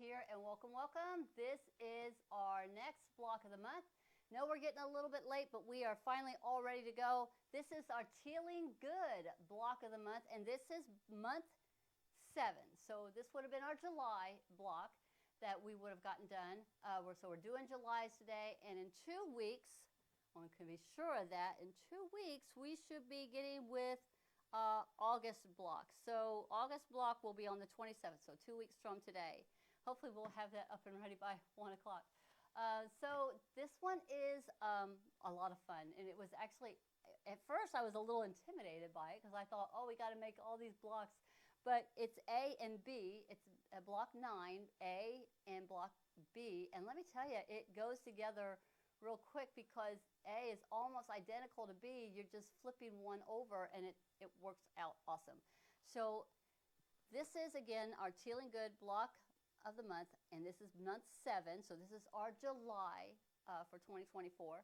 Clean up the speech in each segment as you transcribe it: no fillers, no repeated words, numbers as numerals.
here, and welcome, welcome. This is our next block of the month. No, we're getting a little bit late, but we are finally all ready to go. This is our Tealing Good block of the month, and this is month 7. So this would have been our July block that we would have gotten done. So we're doing July's today, and in 2 weeks, one can be sure of that, in 2 weeks we should be getting with August block. So August block will be on the 27th, so 2 weeks from today. Hopefully we'll have that up and ready by 1 o'clock. So this one is a lot of fun, and it was actually, at first I was a little intimidated by it because I thought, oh, we got to make all these blocks, but it's A and B. It's block 9, A and block B, and let me tell you, it goes together real quick because A is almost identical to B. You're just flipping one over, and it works out awesome. So this is, again, our Tealing Good block of the month, and this is month 7, so this is our July for 2024.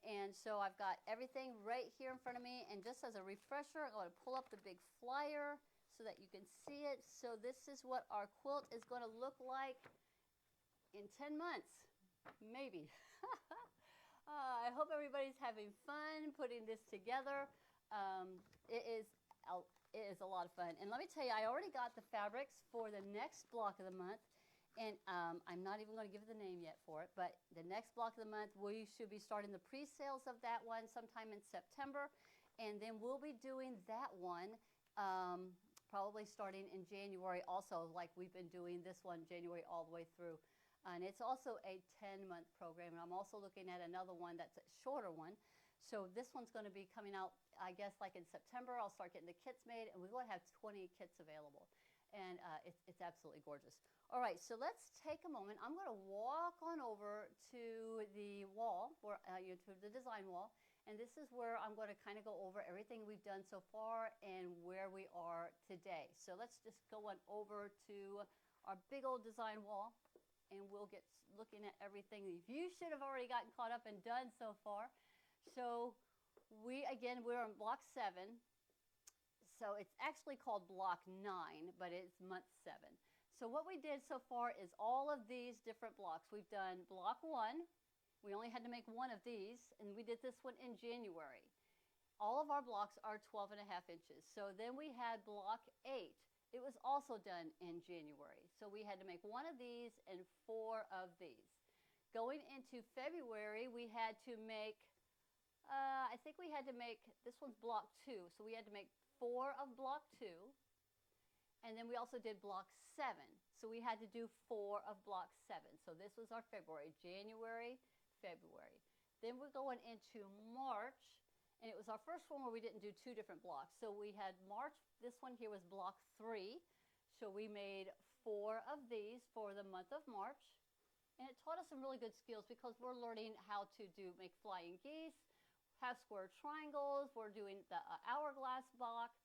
And so I've got everything right here in front of me, and just as a refresher, I'm going to pull up the big flyer so that you can see it. So this is what our quilt is going to look like in 10 months, maybe. I hope everybody's having fun putting this together. It is a lot of fun. And let me tell you, I already got the fabrics for the next block of the month. And I'm not even going to give it the name yet for it. But the next block of the month, we should be starting the pre-sales of that one sometime in September. And then we'll be doing that one probably starting in January also, like we've been doing this one January all the way through. And it's also a 10-month program. And I'm also looking at another one that's a shorter one. So this one's going to be coming out, I guess, like in September. I'll start getting the kits made, and we will have 20 kits available. And it's absolutely gorgeous. All right, so let's take a moment. I'm going to walk on over to the wall, to the design wall. And this is where I'm going to kind of go over everything we've done so far and where we are today. So let's just go on over to our big old design wall, and we'll get looking at everything you should have already gotten caught up and done so far. So we're on block 7. So it's actually called block 9, but it's month 7. So what we did so far is all of these different blocks. We've done block 1. We only had to make one of these, and we did this one in January. All of our blocks are 12.5 inches. So then we had block 8. It was also done in January. So we had to make one of these and 4 of these. Going into February, we had to make, I think we had to make, this one's block 2. So we had to make 4 of block 2. And then we also did block 7. So we had to do 4 of block 7. So this was our February, January, February. Then we're going into March. And it was our first one where we didn't do 2 different blocks. So we had March, this one here was block 3. So we made 4 of these for the month of March. And it taught us some really good skills because we're learning how to make flying geese, half square triangles. We're doing the hourglass block.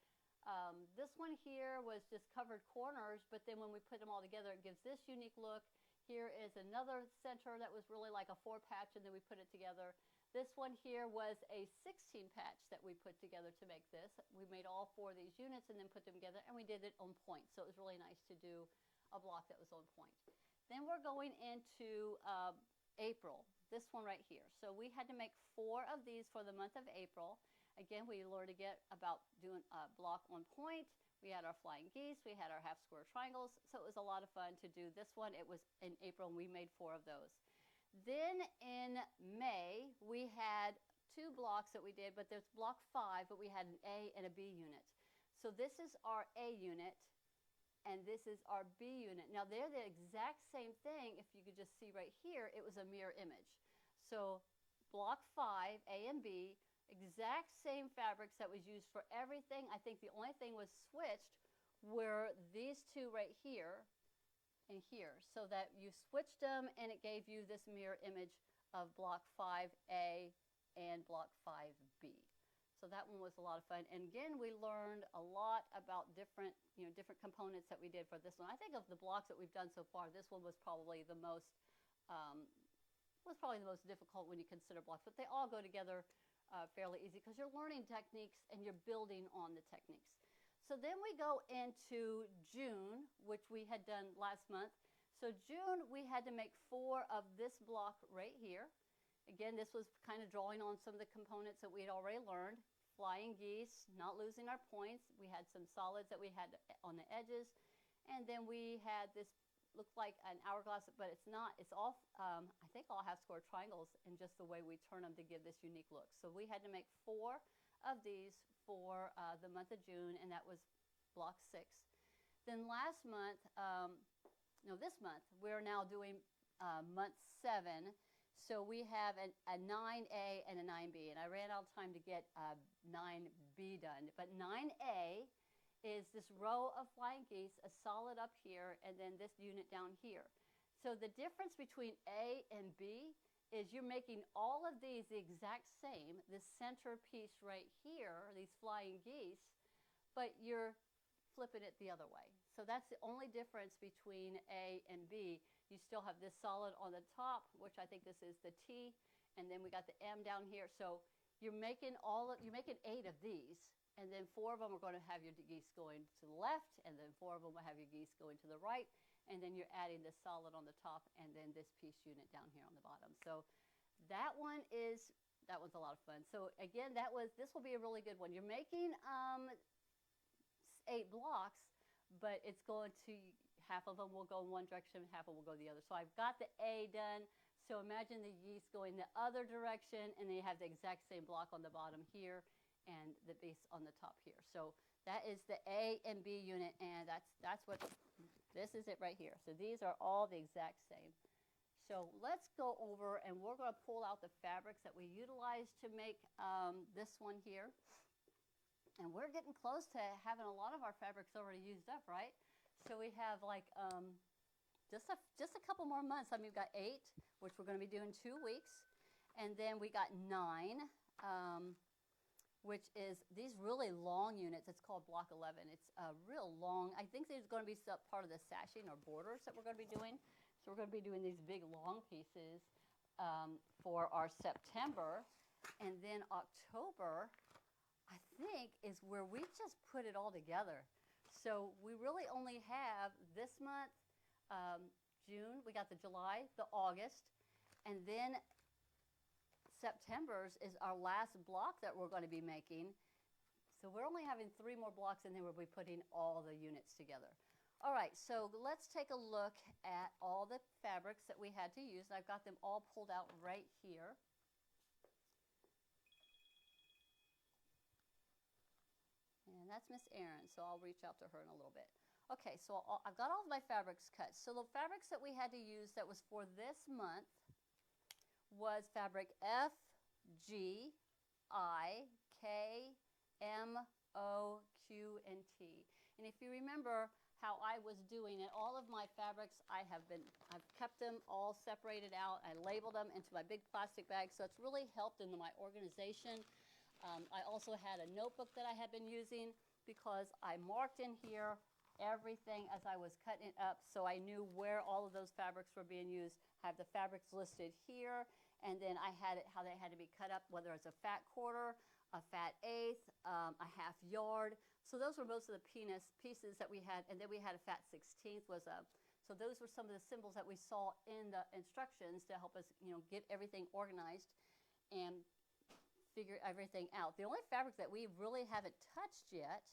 This one here was just covered corners, but then when we put them all together, it gives this unique look. Here is another center that was really like a 4 patch, and then we put it together. This one here was a 16 patch that we put together to make this. We made all 4 of these units and then put them together, and we did it on point. So it was really nice to do a block that was on point. Then we're going into April, this one right here. So we had to make 4 of these for the month of April. Again, we learned to get about doing a block on point. We had our flying geese, we had our half square triangles. So it was a lot of fun to do this one. It was in April, and we made 4 of those. Then in May, we had 2 blocks that we did, but there's block 5, but we had an A and a B unit. So this is our A unit, and this is our B unit. Now they're the exact same thing. If you could just see right here, it was a mirror image. So block 5, A and B, exact same fabrics that was used for everything. I think the only thing was switched were these 2 right here and here, so that you switched them and it gave you this mirror image of block 5A and block 5B. So that one was a lot of fun. And again, we learned a lot about different components that we did for this one. I think of the blocks that we've done so far, this one was probably the most difficult when you consider blocks, but they all go together fairly easy because you're learning techniques and you're building on the techniques. So then we go into June, which we had done last month. So June, we had to make 4 of this block right here. Again, this was kind of drawing on some of the components that we had already learned. Flying geese, not losing our points. We had some solids that we had on the edges. And then we had this, looked like an hourglass, but it's not. It's all, I think all half-square triangles in just the way we turn them to give this unique look. So we had to make 4 of these for the month of June, and that was block 6. Then last month, this month, we're now doing month 7. So we have a 9A and a 9B, and I ran out of time to get 9B done. But 9A is this row of flying geese, a solid up here, and then this unit down here. So the difference between A and B is you're making all of these the exact same, this center piece right here, these flying geese, but you're flipping it the other way. So that's the only difference between A and B. You still have this solid on the top, which I think this is the T, and then we got the M down here. So you're making 8 of these, and then 4 of them are going to have your geese going to the left, and then 4 of them will have your geese going to the right, and then you're adding this solid on the top, and then this piece unit down here on the bottom. So that one's a lot of fun. So again, this will be a really good one. You're making 8 blocks, but it's going to, half of them will go in one direction, half of them will go the other. So I've got the A done. So imagine the geese going the other direction, and then you have the exact same block on the bottom here and the base on the top here. So that is the A and B unit, and this is it right here. So these are all the exact same. So let's go over, and we're going to pull out the fabrics that we utilized to make this one here. And we're getting close to having a lot of our fabrics already used up, right? So we have like just a couple more months. I mean, we've got 8, which we're going to be doing 2 weeks. And then we got 9, which is these really long units. It's called block 11. It's a real long. I think there's going to be some part of the sashing or borders that we're going to be doing. So we're going to be doing these big long pieces for our September. And then October, I think, is where we just put it all together. So we really only have this month, June, we got the July, the August, and then September's is our last block that we're going to be making. So we're only having 3 more blocks, and then we'll be putting all the units together. All right, so let's take a look at all the fabrics that we had to use. I've got them all pulled out right here. And that's Miss Erin, so I'll reach out to her in a little bit. Okay, so I've got all of my fabrics cut. So the fabrics that we had to use that was for this month was fabric F, G, I, K, M, O, Q, and T. And if you remember how I was doing it, all of my fabrics, I've kept them all separated out. I labeled them into my big plastic bag, so it's really helped in my organization. I also had a notebook that I had been using because I marked in here everything as I was cutting it up, so I knew where all of those fabrics were being used. I have the fabrics listed here, and then I had it how they had to be cut up, whether it's a fat quarter, a fat eighth, a half yard. So those were most of the pieces that we had, and then we had a fat 16th so those were some of the symbols that we saw in the instructions to help us, get everything organized and figure everything out. The only fabric that we really haven't touched yet,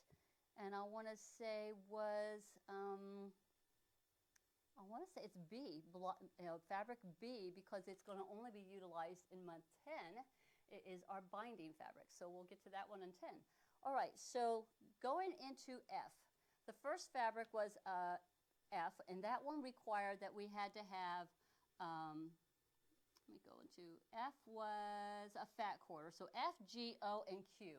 and I want to say it's B, fabric B, because it's going to only be utilized in month 10. It is our binding fabric, so we'll get to that one in 10. All right, so going into F. The first fabric was F, and that one required that we had to have, let me go into, F was a fat quarter. So F, G, O, and Q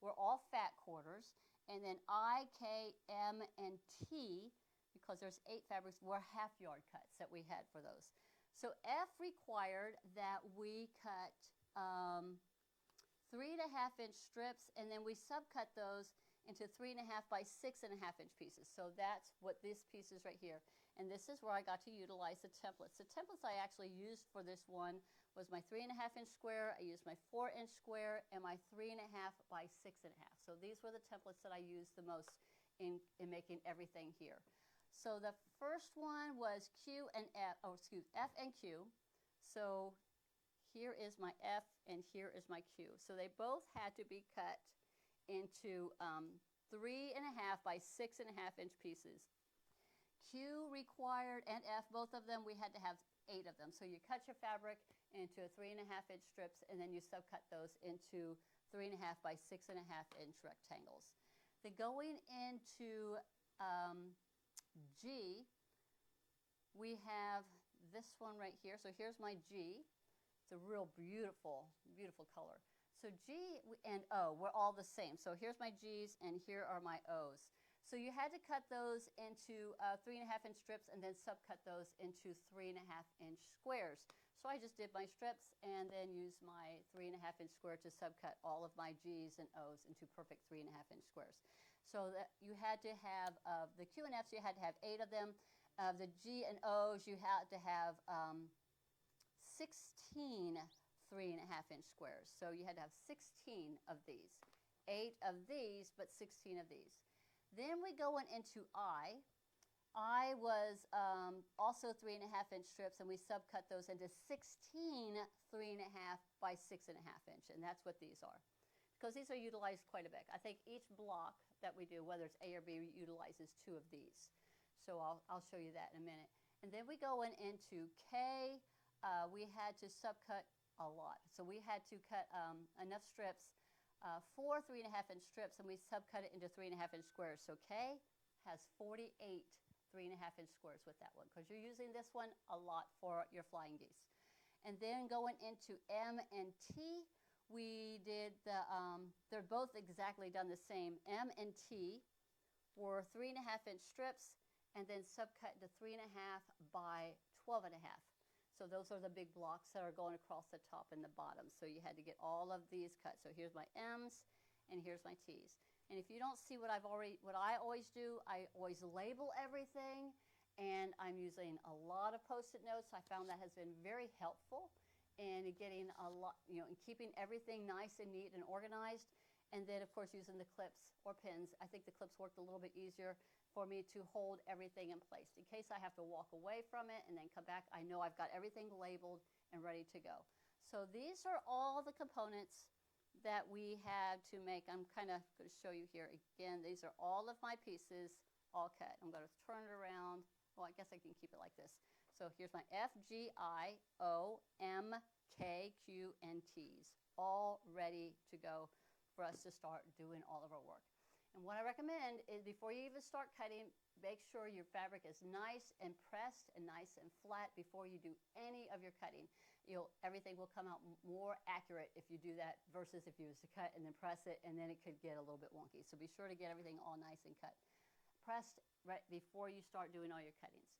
were all fat quarters. And then I, K, M, and T, because there's 8 fabrics, were half yard cuts that we had for those. So F required that we cut 3.5-inch strips, and then we subcut those into 3.5 by 6.5-inch pieces. So that's what this piece is right here. And this is where I got to utilize the templates. The templates I actually used for this one was my 3.5-inch square, I used my 4-inch square, and my 3.5 by 6.5. So these were the templates that I used the most in making everything here. So the first one was Q and F, oh excuse, F and Q. So here is my F and here is my Q. So they both had to be cut into 3.5 by 6.5 inch pieces. Q required, and F, both of them, we had to have 8 of them. So you cut your fabric into 3.5 inch strips, and then you subcut those into 3.5 by 6.5 inch rectangles. Then going into G, we have this one right here. So here's my G. It's a real beautiful, beautiful color. So G and O, we're all the same. So here's my G's and here are my O's. So you had to cut those into 3.5 inch strips and then subcut those into 3.5 inch squares. So I just did my strips and then used my 3.5 inch square to subcut all of my G's and O's into perfect 3.5 inch squares. So that you had to have, the Q and F's, you had to have 8 of them. The G and O's, you had to have 16 3.5 inch squares. So you had to have 16 of these. 8 of these, but 16 of these. Then we go into I. I was also 3.5 inch strips, and we subcut those into 16 3.5 by 6.5 inch, and that's what these are. Because these are utilized quite a bit. I think each block that we do, whether it's A or B, utilizes 2 of these. So I'll show you that in a minute. And then we go into K. We had to subcut a lot. So we had to cut enough strips for 3.5 inch strips, and we subcut it into 3.5 inch squares. So K has 48 3.5 inch squares with that one, because you're using this one a lot for your flying geese. And then going into M and T, we did the, they're both exactly done the same. M and T were 3.5 inch strips, and then subcut to 3.5 by 12.5. So those are the big blocks that are going across the top and the bottom. So you had to get all of these cut. So here's my M's and here's my T's. And if you don't see what I always do, I always label everything, and I'm using a lot of Post-it notes. I found that has been very helpful in getting a lot, in keeping everything nice and neat and organized. And then of course using the clips or pins. I think the clips worked a little bit easier for me to hold everything in place. In case I have to walk away from it and then come back, I know I've got everything labeled and ready to go. So these are all the components that we had to make. I'm kind of going to show you here again. These are all of my pieces all cut. I'm going to turn it around. Well, I guess I can keep it like this. So here's my F, G, I, O, M, K, Q, and T's, all ready to go for us to start doing all of our work. And what I recommend is before you even start cutting, make sure your fabric is nice and pressed and nice and flat before you do any of your cutting. Everything will come out more accurate if you do that versus if you was to cut and then press it, and then it could get a little bit wonky. So be sure to get everything all nice and cut. Pressed right before you start doing all your cuttings.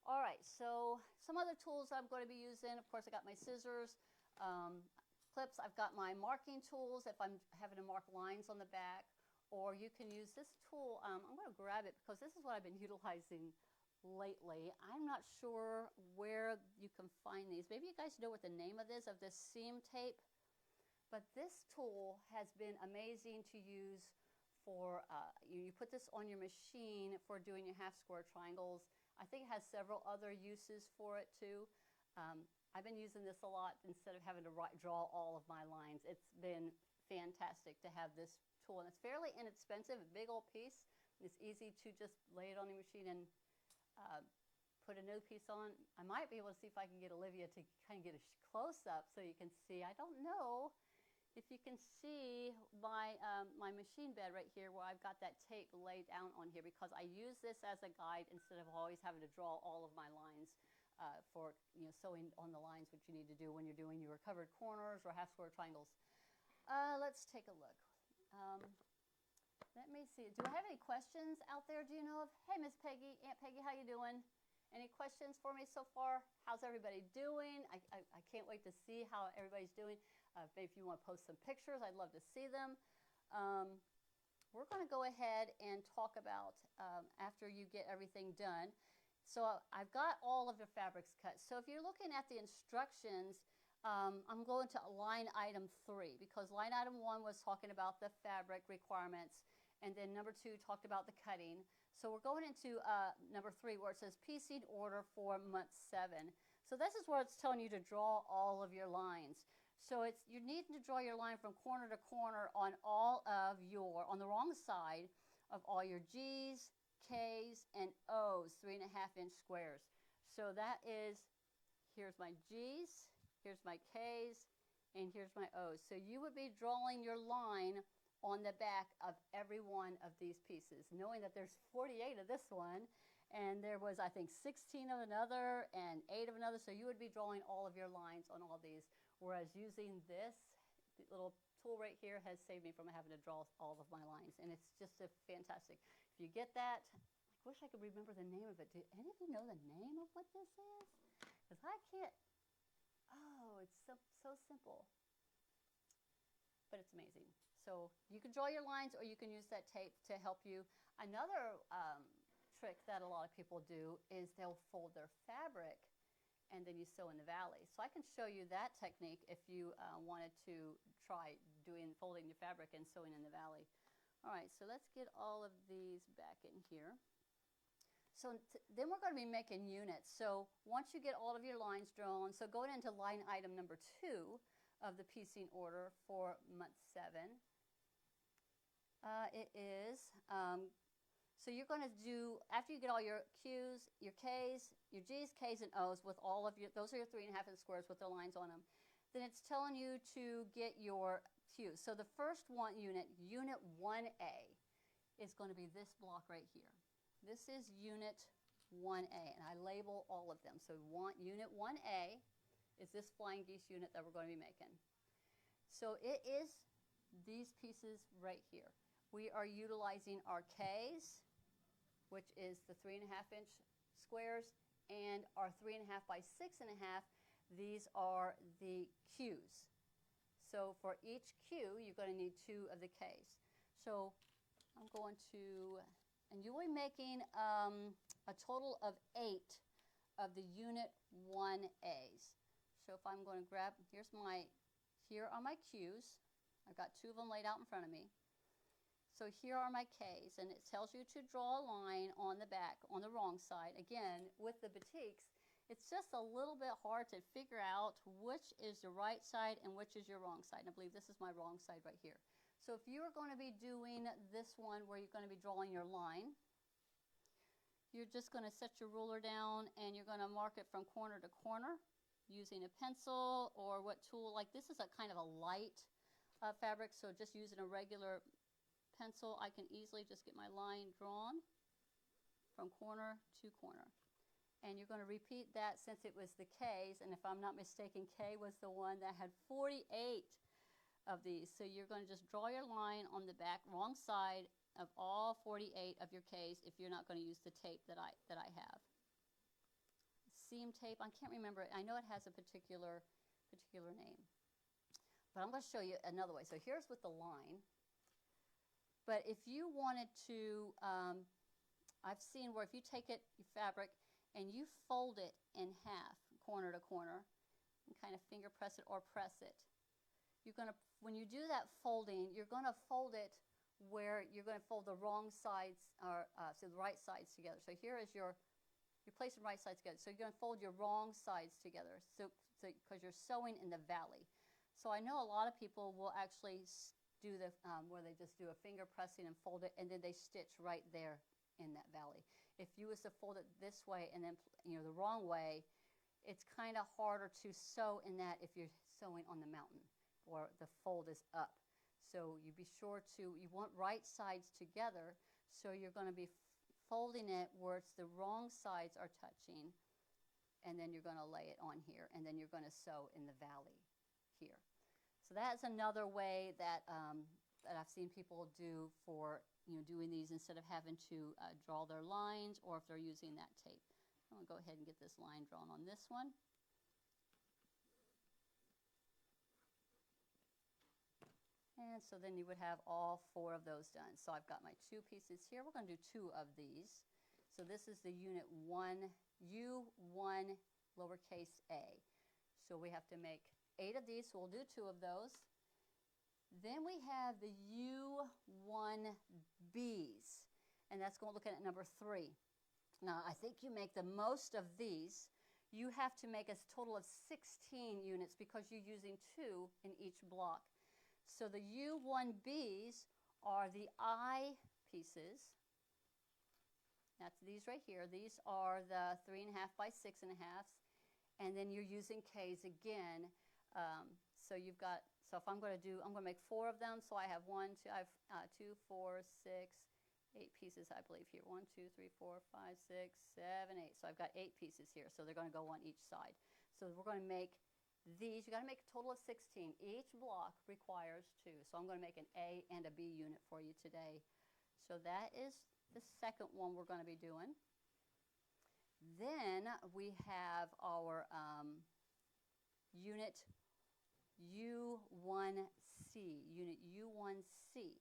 All right, so some other tools I'm going to be using. Of course, I got my scissors, clips. I've got my marking tools if I'm having to mark lines on the back. Or you can use this tool. I'm going to grab it because this is what I've been utilizing lately. I'm not sure where you can find these. Maybe you guys know what the name of this seam tape. But this tool has been amazing to use for, you put this on your machine for doing your half square triangles. I think it has several other uses for it too. I've been using this a lot instead of having to draw all of my lines. It's been fantastic to have this tool, and it's fairly inexpensive, a big old piece. It's easy to just lay it on the machine and put a new piece on. I might be able to see if I can get Olivia to kind of get a close-up so you can see. I don't know if you can see my machine bed right here where I've got that tape laid down on here, because I use this as a guide instead of always having to draw all of my lines for sewing on the lines, which you need to do when you're doing your covered corners or half square triangles. Let's take a look. Let me see. Do I have any questions out there? Do you know of? Hey, Miss Peggy, Aunt Peggy, how you doing? Any questions for me so far? How's everybody doing? I can't wait to see how everybody's doing. If you want to post some pictures, I'd love to see them. We're going to go ahead and talk about after you get everything done. So I've got all of the fabrics cut. So if you're looking at the instructions, I'm going to line item 3, because line item 1 was talking about the fabric requirements, and then number 2 talked about the cutting. So we're going into number 3 where it says piecing order for month 7. So this is where it's telling you to draw all of your lines. So you're needing to draw your line from corner to corner on on the wrong side of all your G's, K's, and O's, 3.5-inch squares. So that is, here's my G's, here's my K's, and here's my O's. So you would be drawing your line on the back of every one of these pieces, knowing that there's 48 of this one, and there was, I think, 16 of another and 8 of another. So you would be drawing all of your lines on all these, whereas using this little tool right here has saved me from having to draw all of my lines, and it's just a fantastic. If you get that, I wish I could remember the name of it. Do any of you know the name of what this is? Because I can't. Oh, it's so simple, but it's amazing. So you can draw your lines, or you can use that tape to help you. Another trick that a lot of people do is they'll fold their fabric and then you sew in the valley. So I can show you that technique if you wanted to try folding your fabric and sewing in the valley. All right, so let's get all of these back in here. So then we're going to be making units. So once you get all of your lines drawn, so going into line item number 2 of the piecing order for month 7, it is, so you're going to do, after you get all your Q's, your K's, your G's, K's, and O's with all of those are your 3.5-inch squares with their lines on them. Then it's telling you to get your Q's. So the first unit 1A, is going to be this block right here. This is unit 1A, and I label all of them. So unit 1A is this flying geese unit that we're going to be making. So it is these pieces right here. We are utilizing our K's, which is the 3.5-inch squares, and our 3.5 by 6.5. These are the Q's. So for each Q, you're going to need 2 of the K's. So I'm going to, and you'll be making a total of 8 of the unit 1A's. So if I'm going to grab, here are my Q's. I've got 2 of them laid out in front of me. So here are my K's, and it tells you to draw a line on the back, on the wrong side. Again, with the batiks, it's just a little bit hard to figure out which is the right side and which is your wrong side. And I believe this is my wrong side right here. So if you're going to be doing this one where you're going to be drawing your line, you're just going to set your ruler down and you're going to mark it from corner to corner using a pencil or what tool. Like this is a kind of a light fabric, so just using a regular pencil, I can easily just get my line drawn from corner to corner. And you're going to repeat that since it was the K's, and if I'm not mistaken, K was the one that had 48 of these. So you're going to just draw your line on the back, wrong side of all 48 of your K's if you're not going to use the tape that I have. Seam tape, I can't remember it. I know it has a particular name. But I'm going to show you another way. So here's with the line. But if you wanted to, I've seen where if you take your fabric and you fold it in half, corner to corner, and kind of finger press it or press it, you're going to, when you do that folding, you're going to fold it where you're going to fold the wrong sides, or so the right sides together. So here is you're placing right sides together. So you're going to fold your wrong sides together, so because you're sewing in the valley. So I know a lot of people will actually do the where they just do a finger pressing and fold it, and then they stitch right there in that valley. If you was to fold it this way and then the wrong way, it's kind of harder to sew in that if you're sewing on the mountain or the fold is up. So you be sure you want right sides together, so you're going to be folding it where it's the wrong sides are touching, and then you're going to lay it on here, and then you're going to sew in the valley here. So that's another way that that I've seen people do for doing these instead of having to draw their lines, or if they're using that tape. I'm going to go ahead and get this line drawn on this one. And so then you would have all 4 of those done. So I've got my 2 pieces here. We're going to do 2 of these. So this is the unit 1, U1 lowercase a. So we have to make 8 of these, so we'll do 2 of those. Then we have the U1Bs. and that's going to look at number 3. Now, I think you make the most of these. You have to make a total of 16 units because you're using 2 in each block. So the U1Bs are the I pieces. That's these right here. These are the 3.5 by 6.5, and then you're using Ks again. So you've got. So if I'm going to make 4 of them. So I have 1, 2, I have 2, 4, 6, 8 pieces, I believe here. 1, 2, 3, 4, 5, 6, 7, 8. So I've got 8 pieces here. So they're going to go on each side. So we're going to make these. You got to make a total of 16. Each block requires 2. So I'm going to make an A and a B unit for you today. So that is the second one we're going to be doing. Then we have our unit U1C. Unit U1C.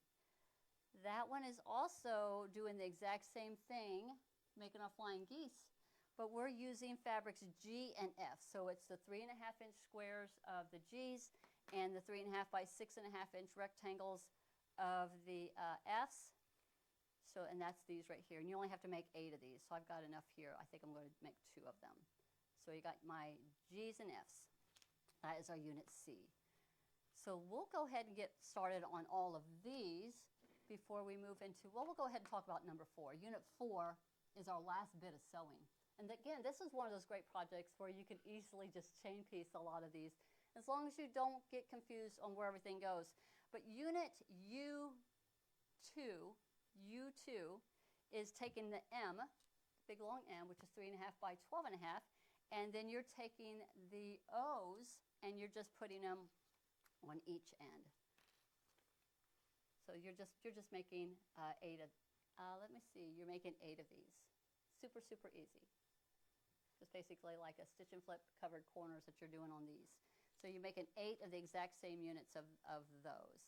That one is also doing the exact same thing, making our flying geese, but we're using fabrics G and F. So it's the 3.5-inch squares of the G's and the 3.5 by 6.5-inch rectangles of the F's. So, and that's these right here. And you only have to make 8 of these. So I've got enough here. I think I'm going to make 2 of them. So you got my G's and F's. That is our unit C. So we'll go ahead and get started on all of these before we move into, well, we'll go ahead and talk about number 4. Unit 4 is our last bit of sewing. And again, this is one of those great projects where you can easily just chain piece a lot of these, as long as you don't get confused on where everything goes. But unit U2 is taking the M, big long M, which is 3.5 by 12.5, and then you're taking the O's and you're just putting them on each end. So you're just making 8 of. Let me see. You're making 8 of these. Super, super easy. Just basically like a stitch and flip covered corners that you're doing on these. So you're making 8 of the exact same units of those.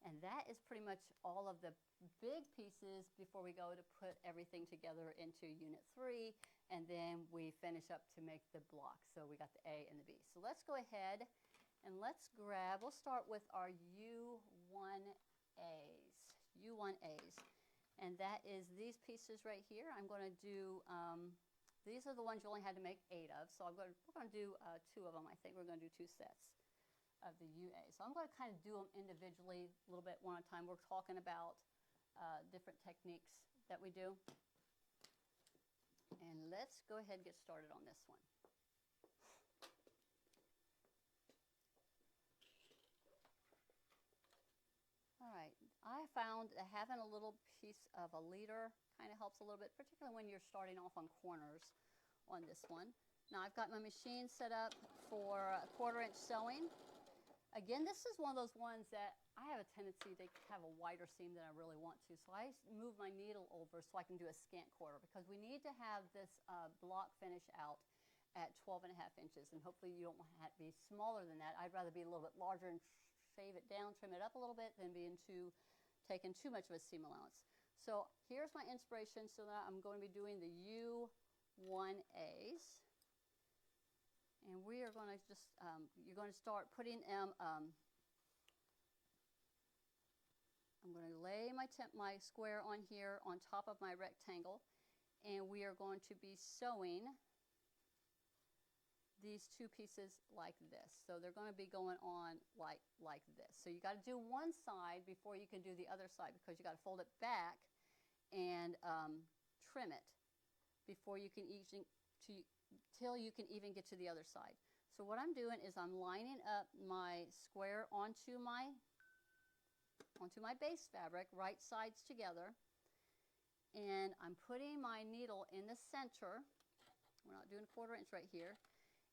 And that is pretty much all of the big pieces before we go to put everything together into unit 3, and then we finish up to make the block. So we got the A and the B. So let's go ahead and let's grab. We'll start with our U1As, and that is these pieces right here. I'm going to do, these are the ones you only had to make 8 of, so we're going to do 2 of them. I think we're going to do 2 sets of the UA. So I'm going to kind of do them individually a little bit one at a time. We're talking about different techniques that we do. And let's go ahead and get started on this one. All right, I found that having a little piece of a leader kind of helps a little bit, particularly when you're starting off on corners on this one. Now I've got my machine set up for 1/4-inch sewing. Again, this is one of those ones that I have a tendency to have a wider seam than I really want to. So I move my needle over so I can do a scant quarter, because we need to have this block finish out at 12.5 inches. And hopefully you don't want it to be smaller than that. I'd rather be a little bit larger and shave it down, trim it up a little bit, than taking too much of a seam allowance. So here's my inspiration. So that I'm going to be doing the U1As. And we are going to just, you're going to start putting them, I'm going to lay my square on here on top of my rectangle, and we are going to be sewing these 2 pieces like this. So they're going to be going on like this. So you got to do one side before you can do the other side, because you got to fold it back and trim it before you can till you can even get to the other side. So what I'm doing is I'm lining up my square onto my base fabric, right sides together, and I'm putting my needle in the center. We're not doing 1/4 inch right here.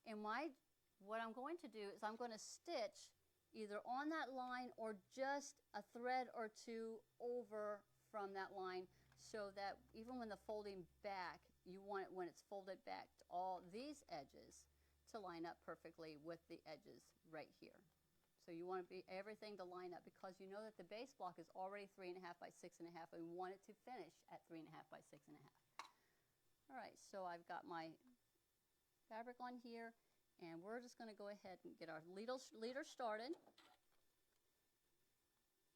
And what I'm going to do is I'm going to stitch either on that line or just a thread or 2 over from that line, so that even when the folding back, you want it when it's folded back to all these edges to line up perfectly with the edges right here. So you want everything to line up, because you know that the base block is already 3.5 by 6.5, and we want it to finish at 3.5 by 6.5. All right, so I've got my fabric on here, and we're just going to go ahead and get our leader started.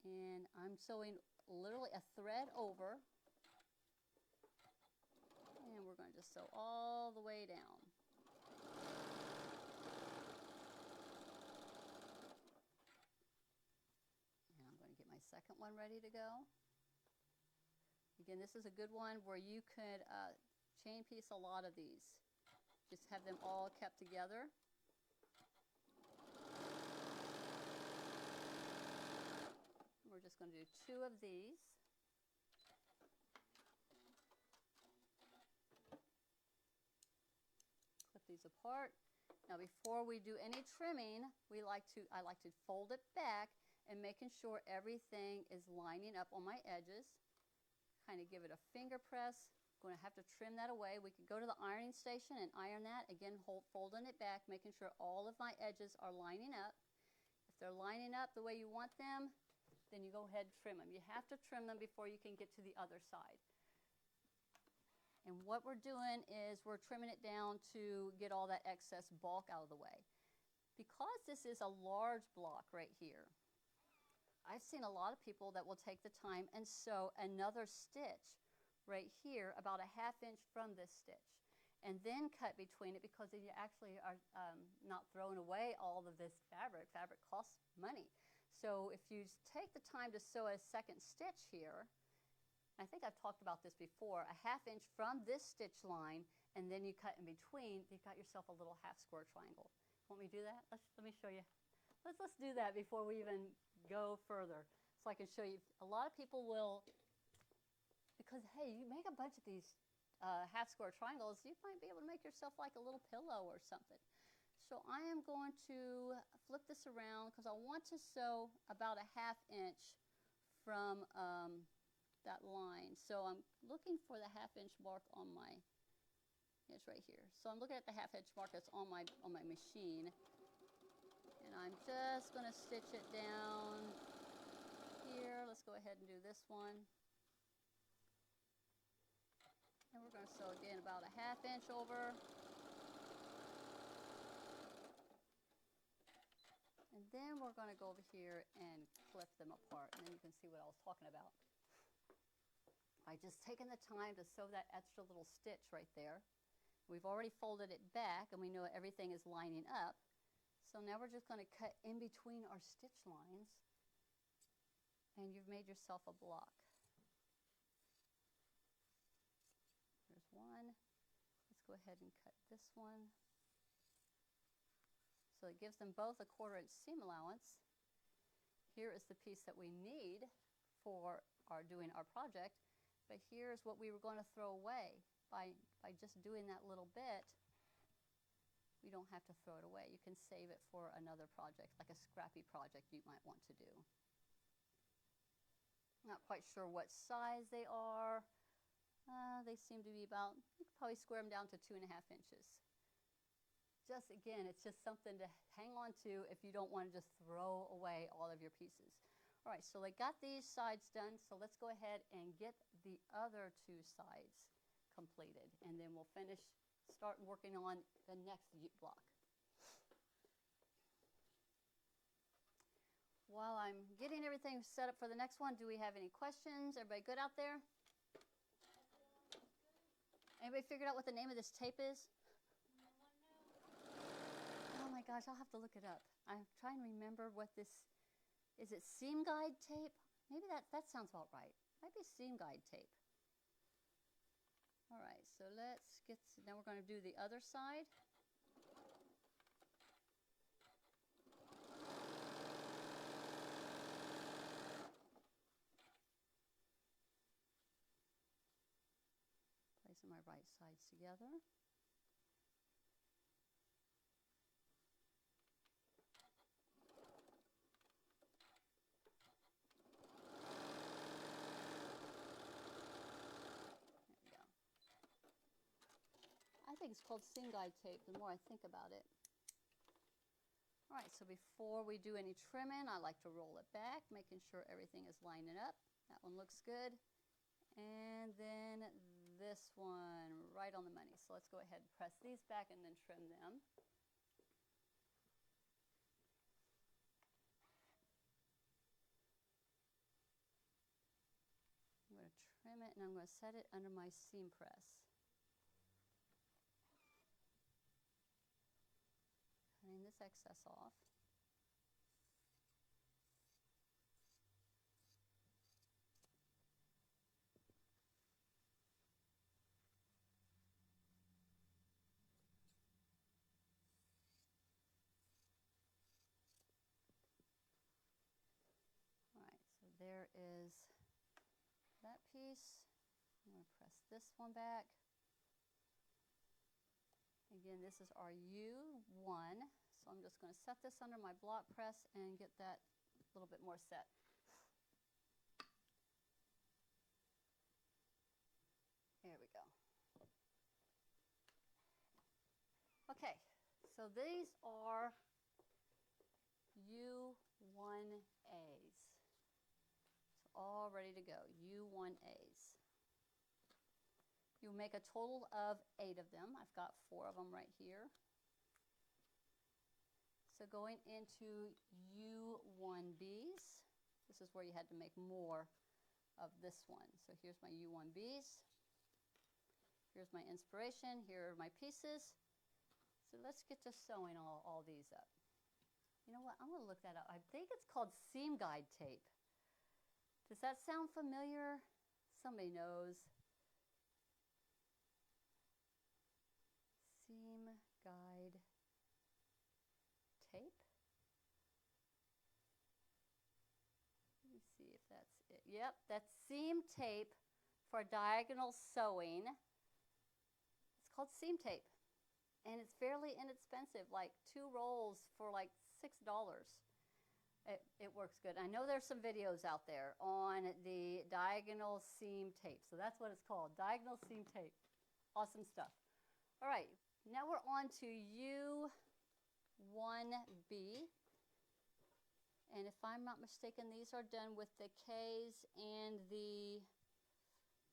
And I'm sewing literally a thread over and we're going to just sew all the way down. And I'm going to get my second one ready to go. Again, this is a good one where you could chain piece a lot of these. Just have them all kept together. We're just going to do 2 of these. Clip these apart. Now before we do any trimming, I like to fold it back and making sure everything is lining up on my edges. Kind of give it a finger press. Going to have to trim that away. We could go to the ironing station and iron that. Again, folding it back, making sure all of my edges are lining up. If they're lining up the way you want them, then you go ahead and trim them. You have to trim them before you can get to the other side. And what we're doing is we're trimming it down to get all that excess bulk out of the way. Because this is a large block right here, I've seen a lot of people that will take the time and sew another stitch right here about a ½ inch from this stitch, and then cut between it, because then you actually are not throwing away all of this fabric. Fabric costs money. So if you take the time to sew a second stitch here, I think I've talked about this before, a ½ inch from this stitch line, and then you cut in between, you've got yourself a little half square triangle. Want me to do that? Let me show you. Let's do that before we even go further, so I can show you. A lot of people will, because hey, you make a bunch of these half square triangles, you might be able to make yourself like a little pillow or something. So I am going to flip this around because I want to sew about a ½ inch from that line. So I'm looking for the ½ inch mark on my, it's right here. So I'm looking at the ½ inch mark that's on my machine. And I'm just going to stitch it down here. Let's go ahead and do this one. And we're going to sew again about a ½ inch over. And then we're going to go over here and clip them apart, and then you can see what I was talking about. By just taking the time to sew that extra little stitch right there. We've already folded it back, and we know everything is lining up. So now we're just going to cut in between our stitch lines, and you've made yourself a block. There's one. Let's go ahead and cut this one. So it gives them both a ¼ inch seam allowance. Here is the piece that we need for doing our project, but here's what we were going to throw away. By just doing that little bit, we don't have to throw it away. You can save it for another project, like a scrappy project you might want to do. Not quite sure what size they are. They seem to be about, you could probably square them down to 2½ inches. Just again, it's just something to hang on to if you don't want to just throw away all of your pieces. All right, so they got these sides done, so let's go ahead and get the other 2 sides completed, and then we'll start working on the next block. While I'm getting everything set up for the next one, do we have any questions? Everybody good out there? Anybody figured out what the name of this tape is? Oh my gosh, I'll have to look it up. I'm trying to remember what this, is it seam guide tape? Maybe that sounds about right. Might be seam guide tape. All right, so let's get, now we're going to do the other side. Placing my right sides together. I think it's called seam guide tape the more I think about it. All right, so before we do any trimming, I like to roll it back, making sure everything is lining up. That one looks good. And then this one right on the money. So let's go ahead and press these back and then trim them. I'm going to trim it, and I'm going to set it under my seam press. this excess off. All right, so there is that piece. I'm going to press this one back. Again, this is our U1, so I'm just going to set this under my block press and get that a little bit more set. There we go. Okay, so these are U1As. So all ready to go, U1As. You make a total of 8 of them. I've got 4 of them right here. So going into U1Bs, this is where you had to make more of this one. So here's my U1Bs. Here's my inspiration. Here are my pieces. So let's get to sewing all these up. You know what? I'm going to look that up. I think it's called seam guide tape. Does that sound familiar? Somebody knows. Seam guide tape. Let me see if that's it. Yep, that's seam tape for diagonal sewing. It's called seam tape. And it's fairly inexpensive, like 2 rolls for like $6. It works good. I know there's some videos out there on the diagonal seam tape. So that's what it's called, diagonal seam tape. Awesome stuff. All right, now we're on to U1B. And if I'm not mistaken, these are done with the K's and the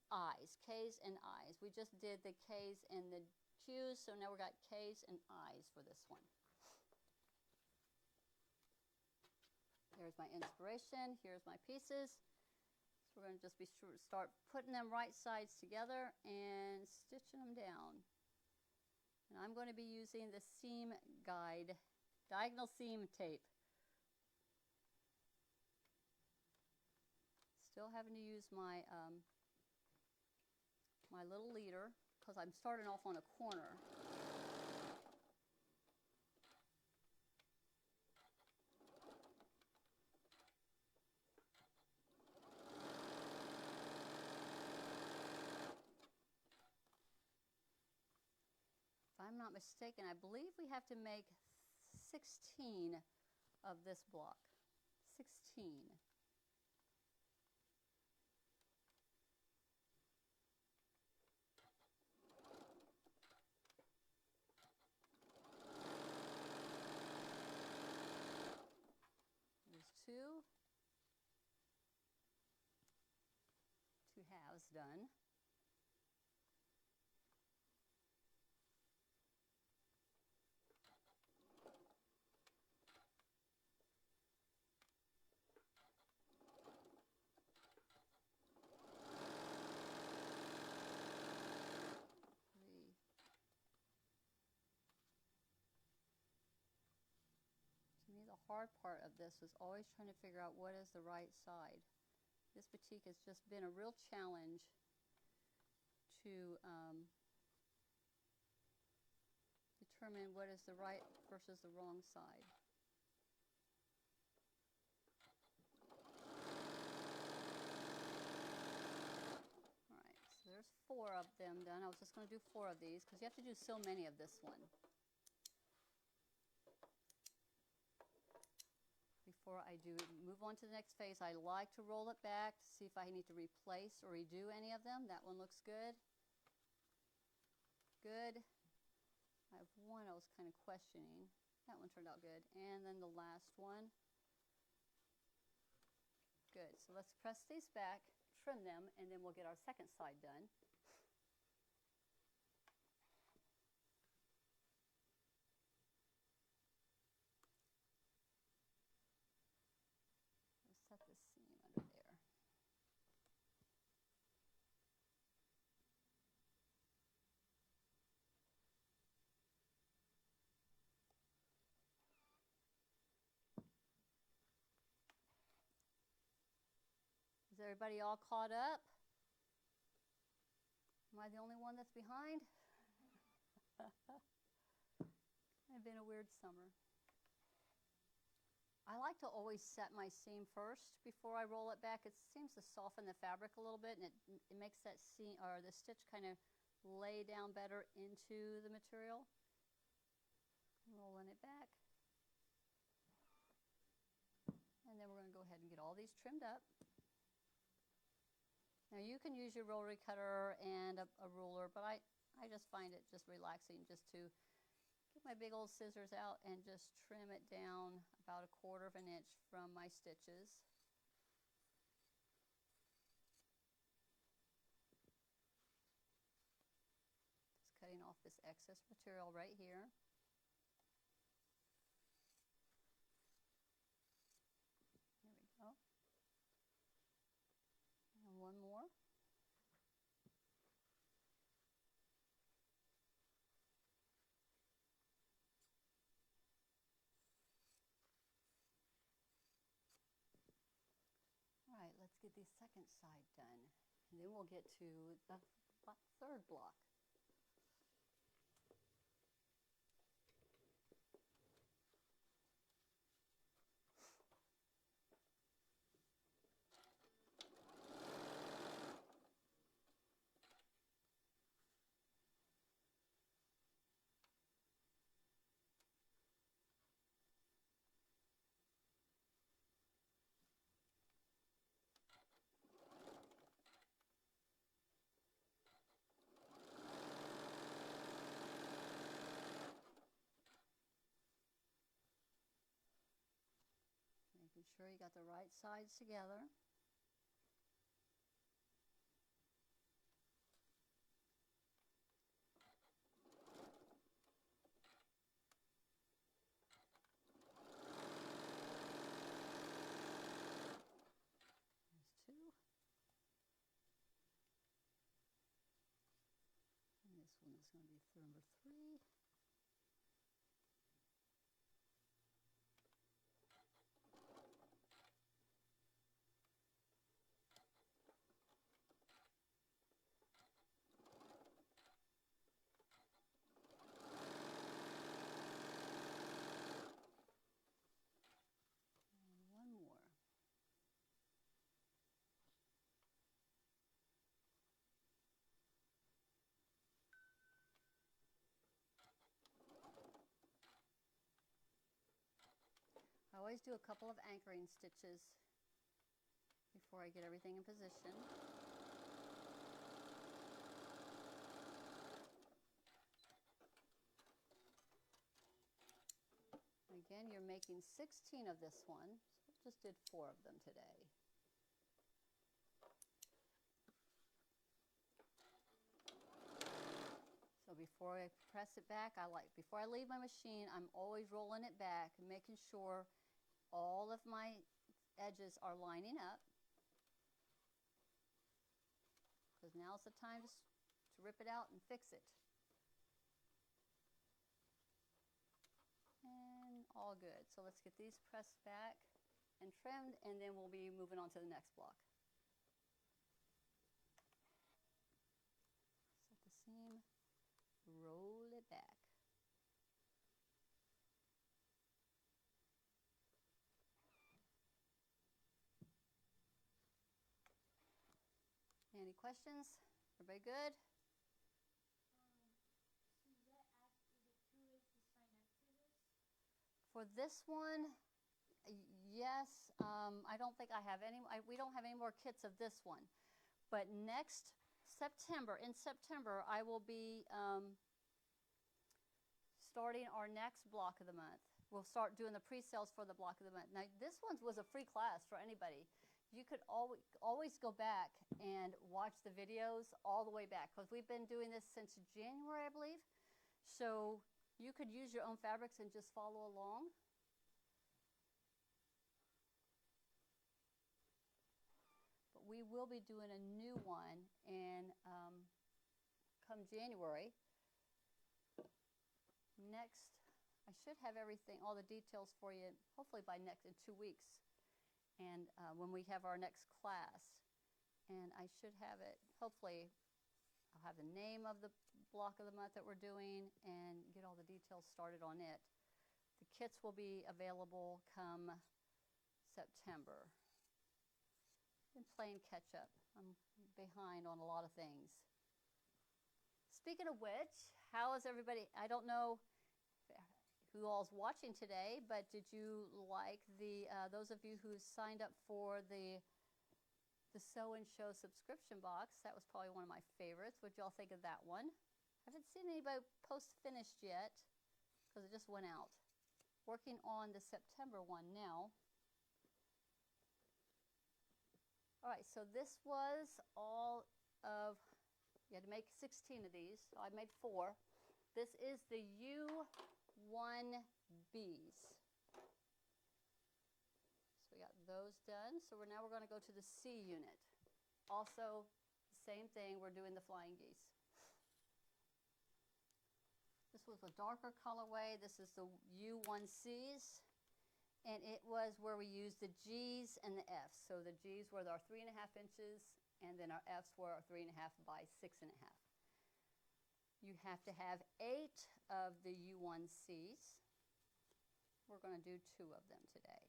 I's. K's and I's. We just did the K's and the Q's, so now we've got K's and I's for this one. Here's my inspiration. Here's my pieces. So we're going to just start putting them right sides together and stitching them down. And I'm going to be using the seam guide, diagonal seam tape. Still having to use my my little leader because I'm starting off on a corner. If I'm not mistaken, I believe we have to make 16 of this block. 16. There's 2 halves done. Hard part of this was always trying to figure out what is the right side. This batik has just been a real challenge to determine what is the right versus the wrong side. Alright, so there's 4 of them done. I was just going to do 4 of these because you have to do so many of this one. Before I do move on to the next phase, I like to roll it back to see if I need to replace or redo any of them. That one looks good. Good. I have one I was kind of questioning. That one turned out good. And then the last one. Good. So let's press these back, trim them, and then we'll get our second side done. Set this seam under there. everybody all caught up? Am I the only one that's behind? It's been a weird summer. I like to always set my seam first before I roll it back. It seems to soften the fabric a little bit, and it makes that seam or the stitch kind of lay down better into the material. Rolling it back. And then we're going to go ahead and get all these trimmed up. Now you can use your rotary cutter and a ruler, but I just find it just relaxing just to get my big old scissors out and just trim it down about 1/4 of an inch from my stitches. Just cutting off this excess material right here. There we go. And one more. All right, let's get the second side done. And then we'll get to the third block. Making sure you got the right sides together. There's 2. And this one is going to be number 3. I always do a couple of anchoring stitches before I get everything in position. Again, you're making 16 of this one, so I just did 4 of them today. So before I press it back, before I leave my machine, I'm always rolling it back and making sure all of my edges are lining up. Because now's the time to rip it out and fix it. And all good. So let's get these pressed back and trimmed, and then we'll be moving on to the next block. Set the seam, roll it back. Any questions? Everybody good? For this one, yes. I don't think I have any. We don't have any more kits of this one. But next September, I will be starting our next block of the month. We'll start doing the pre-sales for the block of the month. Now, this one was a free class for anybody. You could always go back and watch the videos all the way back, because we've been doing this since January, I believe. So you could use your own fabrics and just follow along. But we will be doing a new one, and come January. Next, I should have everything, all the details for you, hopefully in 2 weeks. And when we have our next class. And I should have it, hopefully, I'll have the name of the block of the month that we're doing and get all the details started on it. The kits will be available come September. Been playing catch up. I'm behind on a lot of things. Speaking of which, how is everybody? I don't know who all's watching today, but did you like the those of you who signed up for the Sew and Show subscription box? That was probably one of my favorites. What'd y'all think of that one? I haven't seen anybody post finished yet because it just went out. Working on the September one now. All right, so this was all of, you had to make 16 of these. So I made 4. This is the U1Bs. So we got those done. So now we're going to go to the C unit. Also, same thing, we're doing the flying geese. This was a darker colorway. This is the U1Cs. And it was where we used the G's and the F's. So the G's were our 3.5 inches, and then our F's were our 3.5 by 6.5. You have to have 8 of the U1Cs. We're going to do 2 of them today.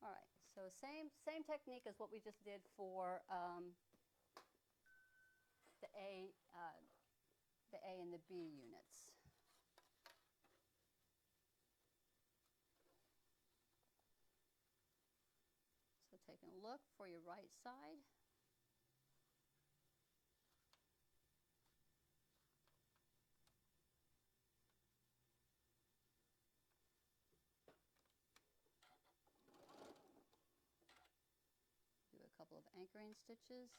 All right, so same technique as what we just did for the A and the B units. So taking a look for your right side. Do a couple of anchoring stitches.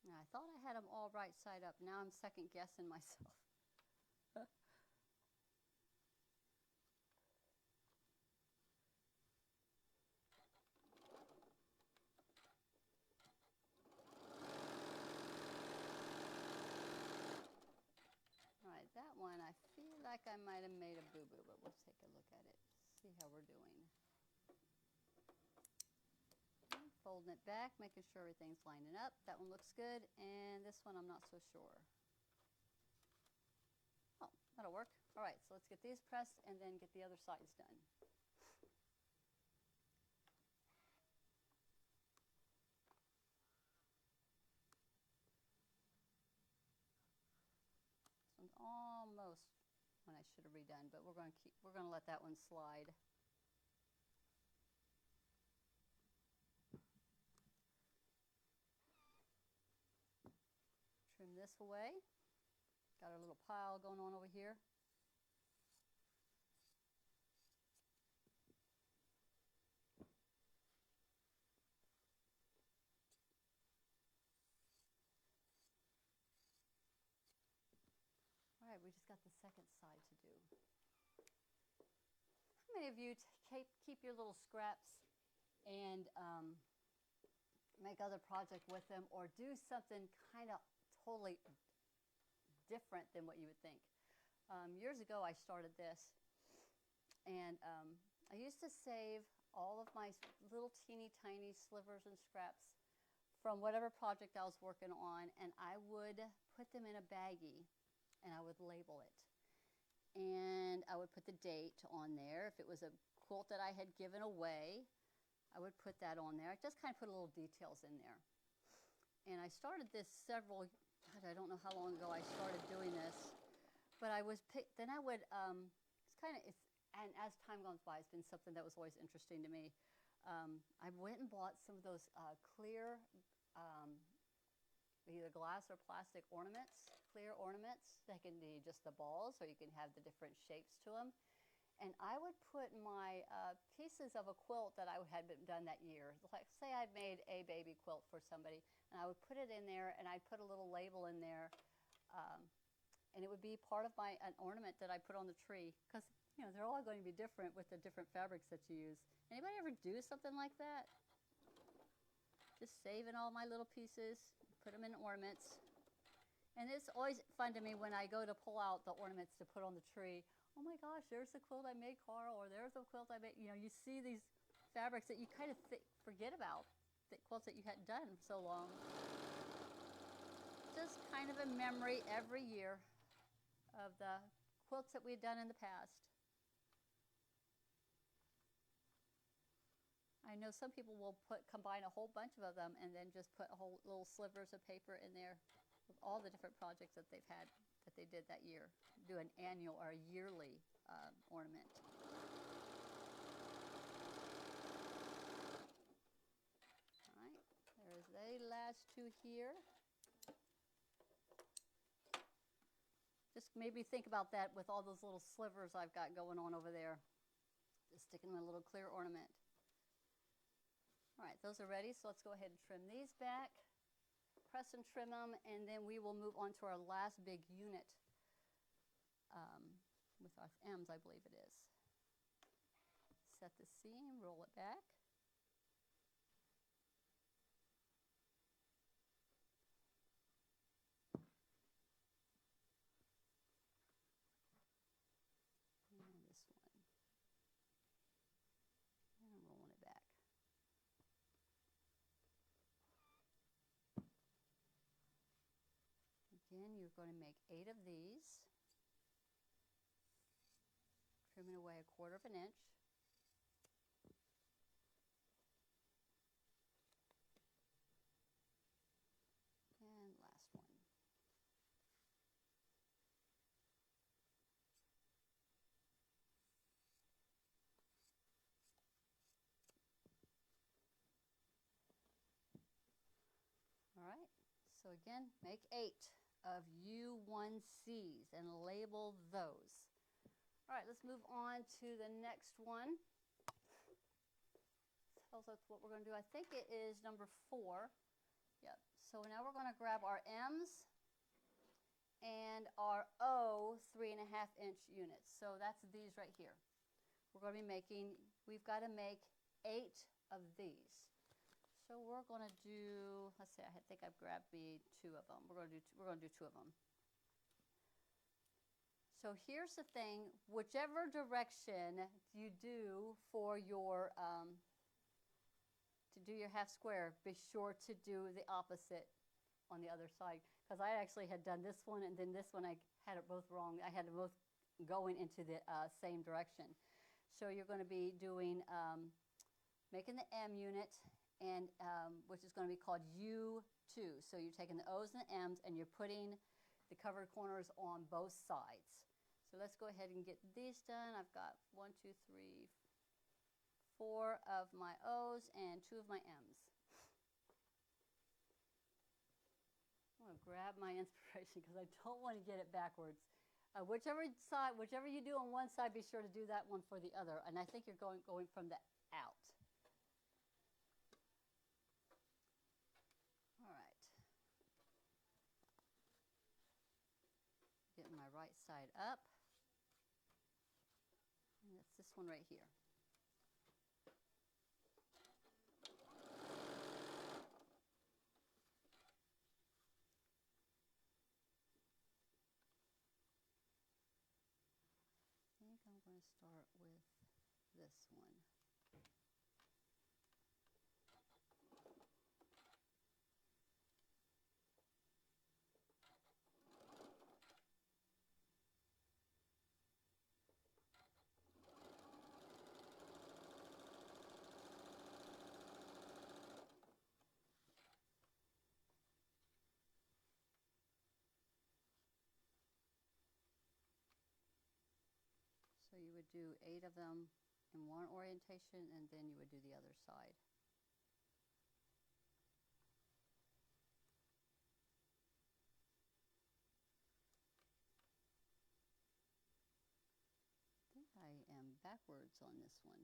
I thought I had them all right side up. Now I'm second guessing myself. All right, that one I feel like I might have made a boo-boo, but we'll take a look at it, see how we're doing. Folding it back, making sure everything's lining up. That one looks good, and this one I'm not so sure. Oh, that'll work. All right, so let's get these pressed and then get the other sides done. This one's almost when I should have redone, but we're going to let that one slide. Trim this away. Got our little pile going on over here. All right, we just got the second side to do. How many of you keep your little scraps and make other projects with them, or do something kind of totally different than what you would think? Years ago I started this, and I used to save all of my little teeny tiny slivers and scraps from whatever project I was working on, and I would put them in a baggie and I would label it, and I would put the date on there. If it was a quilt that I had given away, I would put that on there. I just kind of put little details in there. And I started this God, I don't know how long ago I started doing this, but then I would, and as time goes by, it's been something that was always interesting to me. I went and bought some of those clear, either glass or plastic ornaments, clear ornaments. They can be just the balls, or you can have the different shapes to them. And I would put my pieces of a quilt that I had done that year. Like, say I'd made a baby quilt for somebody, and I would put it in there, and I'd put a little label in there, and it would be part of an ornament that I put on the tree, because they're all going to be different with the different fabrics that you use. Anybody ever do something like that? Just saving all my little pieces, put them in ornaments. And it's always fun to me when I go to pull out the ornaments to put on the tree. Oh my gosh, there's the quilt I made, Carl, or there's the quilt I made. You know, you see these fabrics that you kind of forget about, the quilts that you hadn't done so long. Just kind of a memory every year of the quilts that we've done in the past. I know some people will combine a whole bunch of them and then just put whole little slivers of paper in there with all the different projects that they've had, that they did that year. Do an annual or a yearly ornament. All right, there's the last two here. Just maybe think about that with all those little slivers I've got going on over there. Just sticking in a little clear ornament. All right, those are ready, so let's go ahead and trim these back. Press and trim them, and then we will move on to our last big unit with our M's, I believe it is. Set the seam, roll it back. And this one. And I'm rolling it back. Again, you're going to make 8 of these. Trimming away 1/4 inch. And last one. All right, so again, make 8 of U1Cs and label those. All right, let's move on to the next one. Tells us what we're going to do. I think it is number 4. Yep. So now we're going to grab our M's and our O 3.5 inch units. So that's these right here. We're going to be making, we've got to make 8 of these. So we're going to do, let's see, I think I've grabbed me 2 of them. We're going to do 2 of them. So here's the thing, whichever direction you do for your, to do your half square, be sure to do the opposite on the other side. Because I actually had done this one and then this one I had it both wrong. I had them both going into the same direction. So you're going to be doing, making the M unit, and which is going to be called U2. So you're taking the O's and the M's and you're putting the covered corners on both sides. So let's go ahead and get these done. I've got 1, 2, 3, 4 of my O's and 2 of my M's. I'm going to grab my inspiration because I don't want to get it backwards. Whichever side, whichever you do on one side, be sure to do that one for the other. And I think you're going from the out. All right. Getting my right side up. And it's this one right here. I think I'm going to start with this one. So you would do 8 of them in one orientation, and then you would do the other side. I think I am backwards on this one.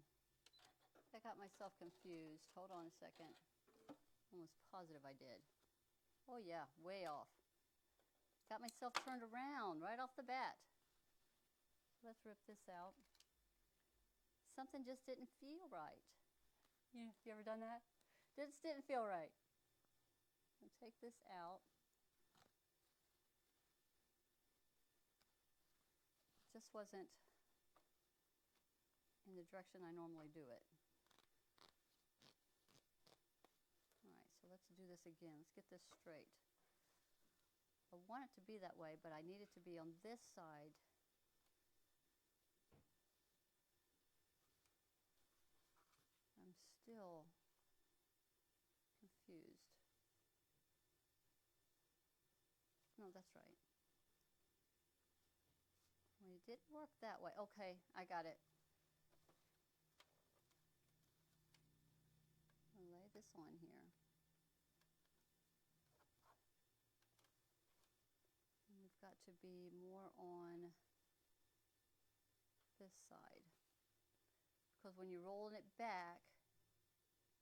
I got myself confused. Hold on a second. Almost positive I did. Oh yeah, way off. Got myself turned around right off the bat. Let's rip this out. Something just didn't feel right. You ever done that? Just didn't feel right. So take this out. Just wasn't in the direction I normally do it. All right, so let's do this again. Let's get this straight. I want it to be that way, but I need it to be on this side. I'm still confused. No, that's right. Well, it didn't work that way. Okay, I got it. I'll lay this on here. And we've got to be more on this side. Because when you're rolling it back,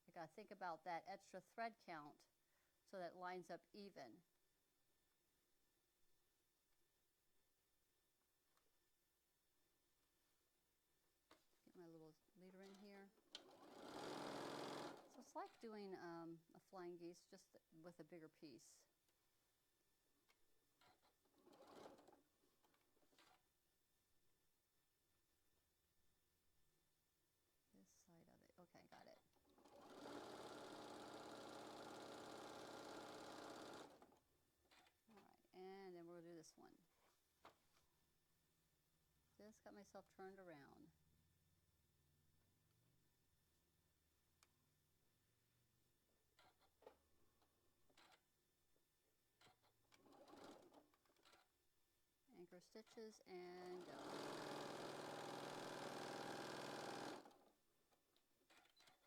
you got to think about that extra thread count so that it lines up even. Get my little leader in here. So it's like doing a flying geese just with a bigger piece. This side of it. Okay, got it. All right, and then we'll do this one. Just got myself turned around. Anchor stitches and go.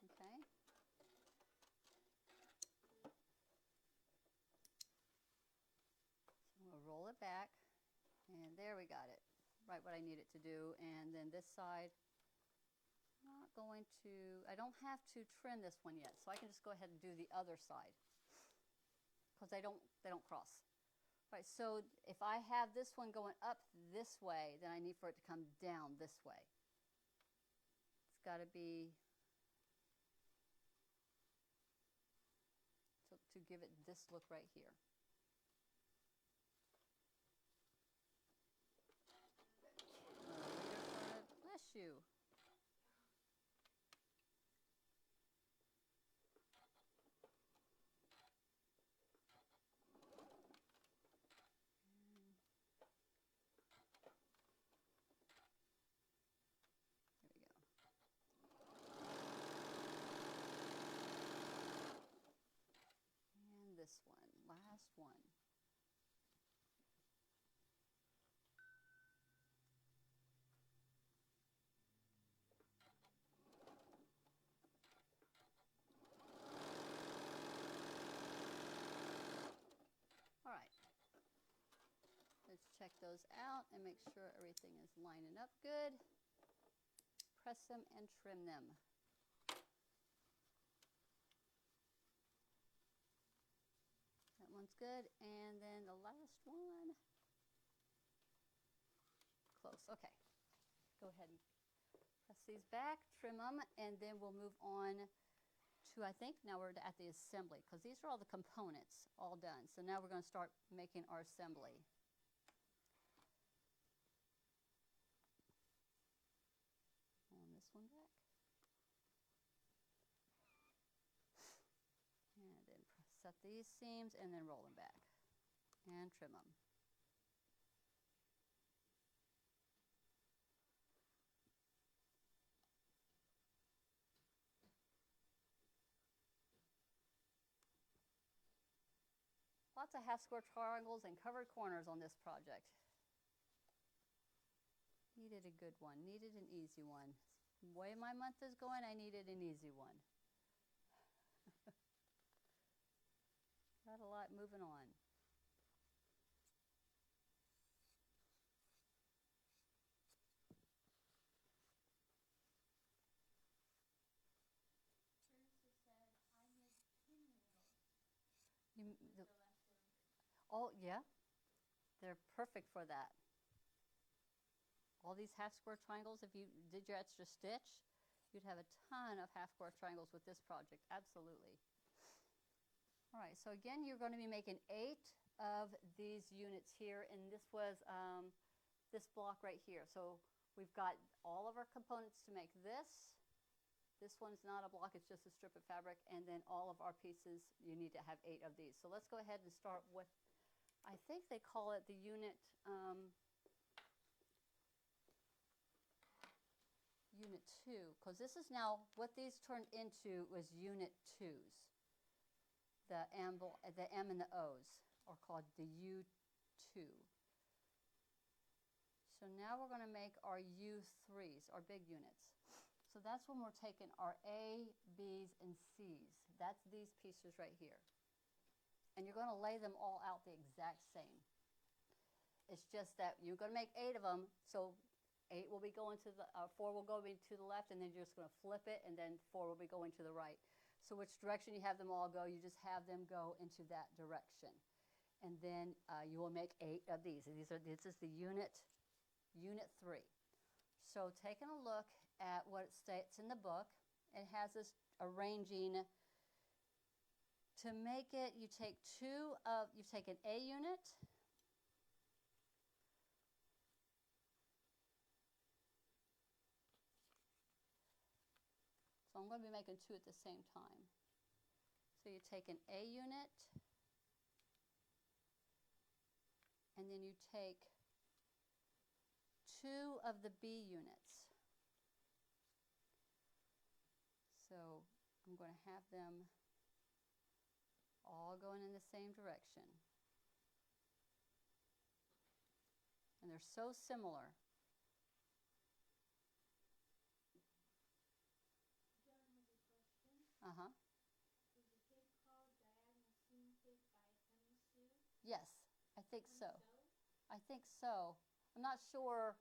Okay. So we'll roll it back, and there we got it. Right what I need it to do. And then this side, I'm not going to, I don't have to trim this one yet, so I can just go ahead and do the other side because they don't cross. Right, so if I have this one going up this way, then I need for it to come down this way. It's got to be, to give it this look right here. Bless you. This one, last one. All right. Let's check those out and make sure everything is lining up good. Press them and trim them. That one's good, and then the last one, close. Okay, go ahead and press these back, trim them, and then we'll move on to, I think now we're at the assembly, because these are all the components all done. So now we're going to start making our assembly. On this one back. And then set these seams and then roll them back and trim them. Lots of half square triangles and covered corners on this project. Needed a good one, needed an easy one. The way my month is going, I needed an easy one. Got a lot moving on. Oh, yeah. They're perfect for that. All these half square triangles, if you did your extra stitch, you'd have a ton of half square triangles with this project. Absolutely. All right, so again, you're going to be making 8 of these units here, and this was this block right here. So we've got all of our components to make this. This one's not a block, it's just a strip of fabric, and then all of our pieces, you need to have 8 of these. So let's go ahead and start with, I think they call it the unit, unit 2, because this is now, what these turned into was unit 2s. The M and the O's are called the U2. So now we're going to make our U3s, our big units. So that's when we're taking our A, B's, and C's. That's these pieces right here. And you're going to lay them all out the exact same. It's just that you're going to make 8 of them, so 8 will be going to the, 4 will go to the left, and then you're just going to flip it, and then 4 will be going to the right. So which direction you have them all go, you just have them go into that direction. And then you will make 8 of these. This is the unit 3. So taking a look at what it states in the book, it has this arranging. To make it, you take you take an A unit, so I'm going to be making 2 at the same time. So you take an A unit, and then you take 2 of the B units. So I'm going to have them all going in the same direction. And they're so similar. Uh-huh. Is the tape called diagonal seam tape by Hemi Sue? Yes, I think so. I think so. I'm not sure.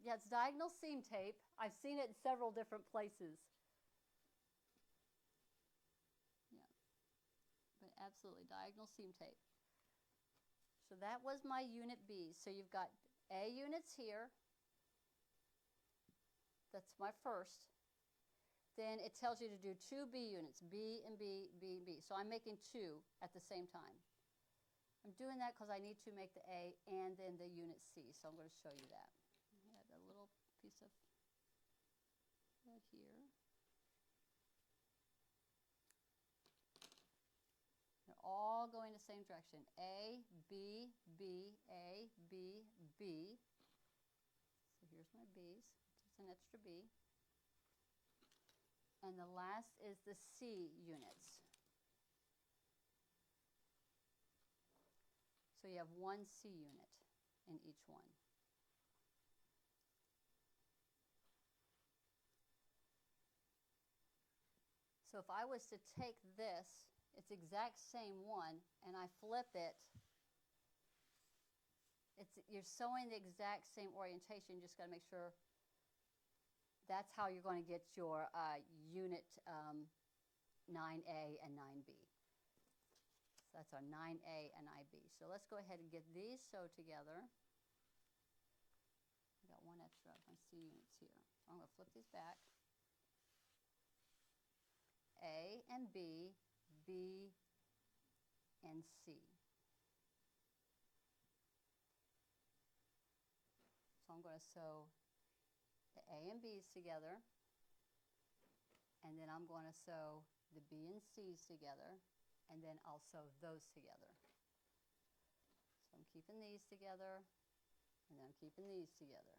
Yeah, it's diagonal seam tape. I've seen it in several different places. Yeah, but absolutely, diagonal seam tape. So that was my unit B. So you've got A units here. That's my first. Then it tells you to do 2 B units, B and B, B and B. So I'm making 2 at the same time. I'm doing that because I need to make the A and then the unit C. So I'm going to show you that. I had a little piece of thread here. They're all going the same direction. A, B, B, A, B, B. So here's my B's. Just an extra B. And the last is the C units. So you have 1 C unit in each one. So if I was to take this, it's exact same one, and I flip it, you're sewing the exact same orientation. You just got to make sure that's how you're going to get your unit 9A and 9B. So that's our 9A and IB. So let's go ahead and get these sewed together. I got 1 extra of my C units here. So I'm going to flip these back. A and B, B and C. So I'm going to sew the A and B's together, and then I'm going to sew the B and C's together, and then I'll sew those together. So I'm keeping these together, and then I'm keeping these together.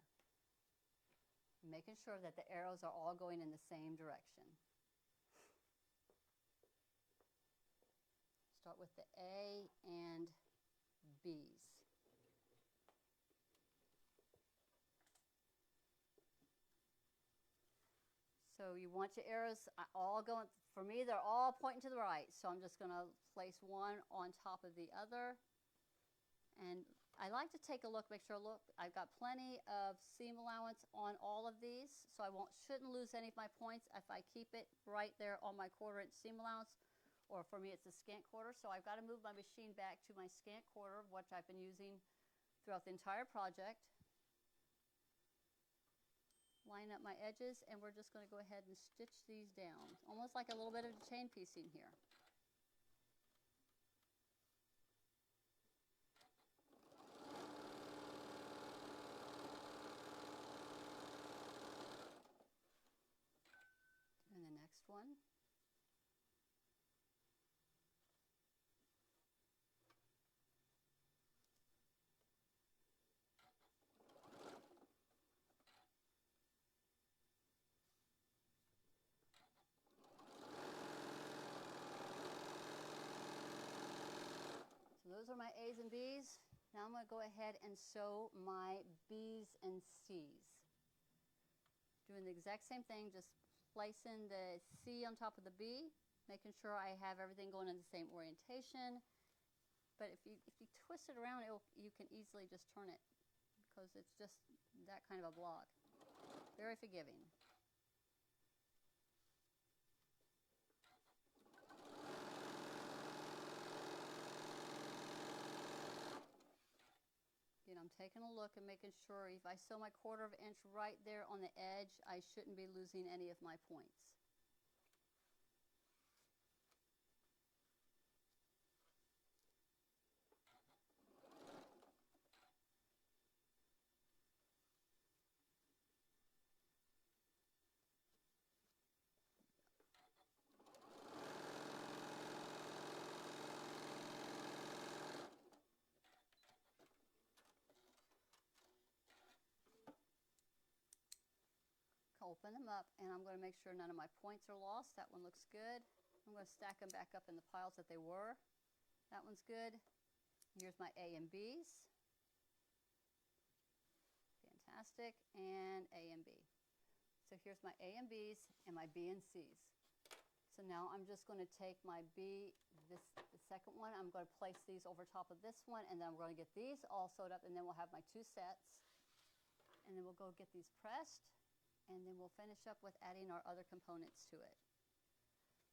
I'm making sure that the arrows are all going in the same direction. Start with the A and B's. So you want your arrows all going, for me they're all pointing to the right, so I'm just going to place one on top of the other. And I like to take a look, make sure, look, I've got plenty of seam allowance on all of these, so I shouldn't lose any of my points if I keep it right there on my 1/4 inch seam allowance, or for me it's a scant quarter. So I've got to move my machine back to my scant quarter, which I've been using throughout the entire project. line up my edges, and we're just going to go ahead and stitch these down, almost like a little bit of chain piecing here. And the next one. Those are my A's and B's. Now I'm going to go ahead and sew my B's and C's. Doing the exact same thing, just placing the C on top of the B, making sure I have everything going in the same orientation. But if you twist it around, you can easily just turn it because it's just that kind of a block. Very forgiving. I'm taking a look and making sure if I sew my 1/4 inch right there on the edge, I shouldn't be losing any of my points. Open them up, and I'm going to make sure none of my points are lost. That one looks good. I'm going to stack them back up in the piles that they were. That one's good. Here's my A and B's. Fantastic. And A and B. So here's my A and B's and my B and C's. So now I'm just going to take my B, the second one, I'm going to place these over top of this one, and then I'm going to get these all sewed up, and then we'll have my 2 sets. And then we'll go get these pressed. And then we'll finish up with adding our other components to it.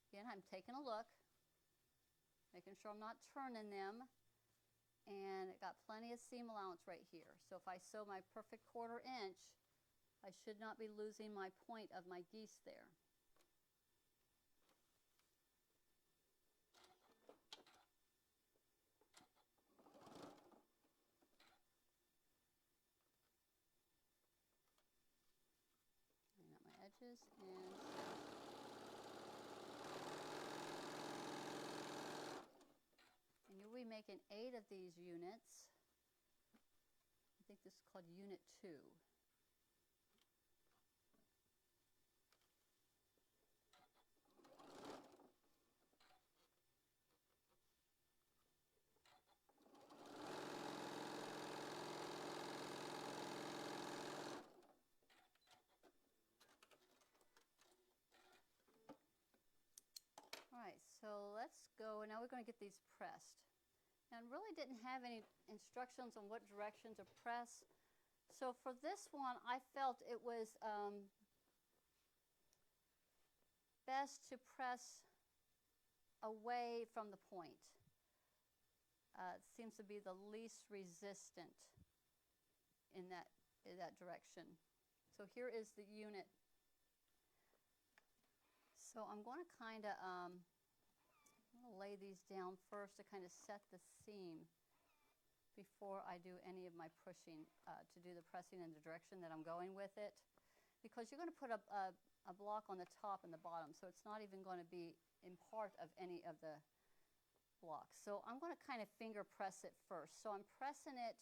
Again, I'm taking a look, making sure I'm not turning them, and it got plenty of seam allowance right here. So if I sew my perfect 1/4 inch, I should not be losing my point of my geese there. And you'll be making 8 of these units. I think this is called Unit 2. So let's go, and now we're going to get these pressed. Now I really didn't have any instructions on what direction to press. So for this one, I felt it was best to press away from the point. It seems to be the least resistant in that direction. So here is the unit. So I'm going to kind of lay these down first to kind of set the seam before I do any of my pushing to do the pressing in the direction that I'm going with it, because you're going to put a block on the top and the bottom, so it's not even going to be in part of any of the blocks. So I'm going to kind of finger press it first. So I'm pressing it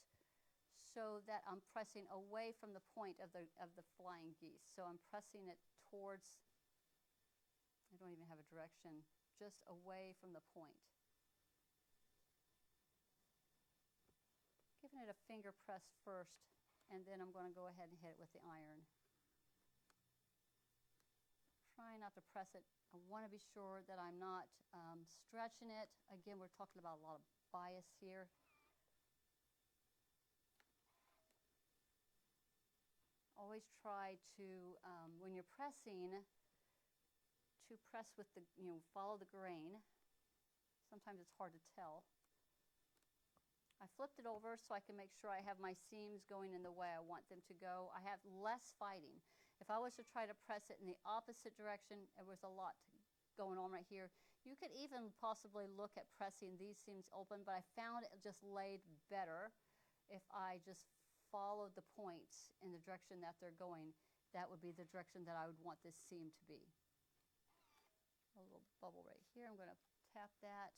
so that I'm pressing away from the point of the flying geese. So I'm pressing it towards, I don't even have a direction, just away from the point. Giving it a finger press first, and then I'm going to go ahead and hit it with the iron. Trying not to press it. I want to be sure that I'm not stretching it. Again, we're talking about a lot of bias here. Always try to, when you're pressing, to press with the, follow the grain. Sometimes it's hard to tell. I flipped it over so I can make sure I have my seams going in the way I want them to go. I have less fighting. If I was to try to press it in the opposite direction, there was a lot going on right here. You could even possibly look at pressing these seams open, but I found it just laid better if I just followed the points in the direction that they're going. That would be the direction that I would want this seam to be. A little bubble right here. I'm going to tap that,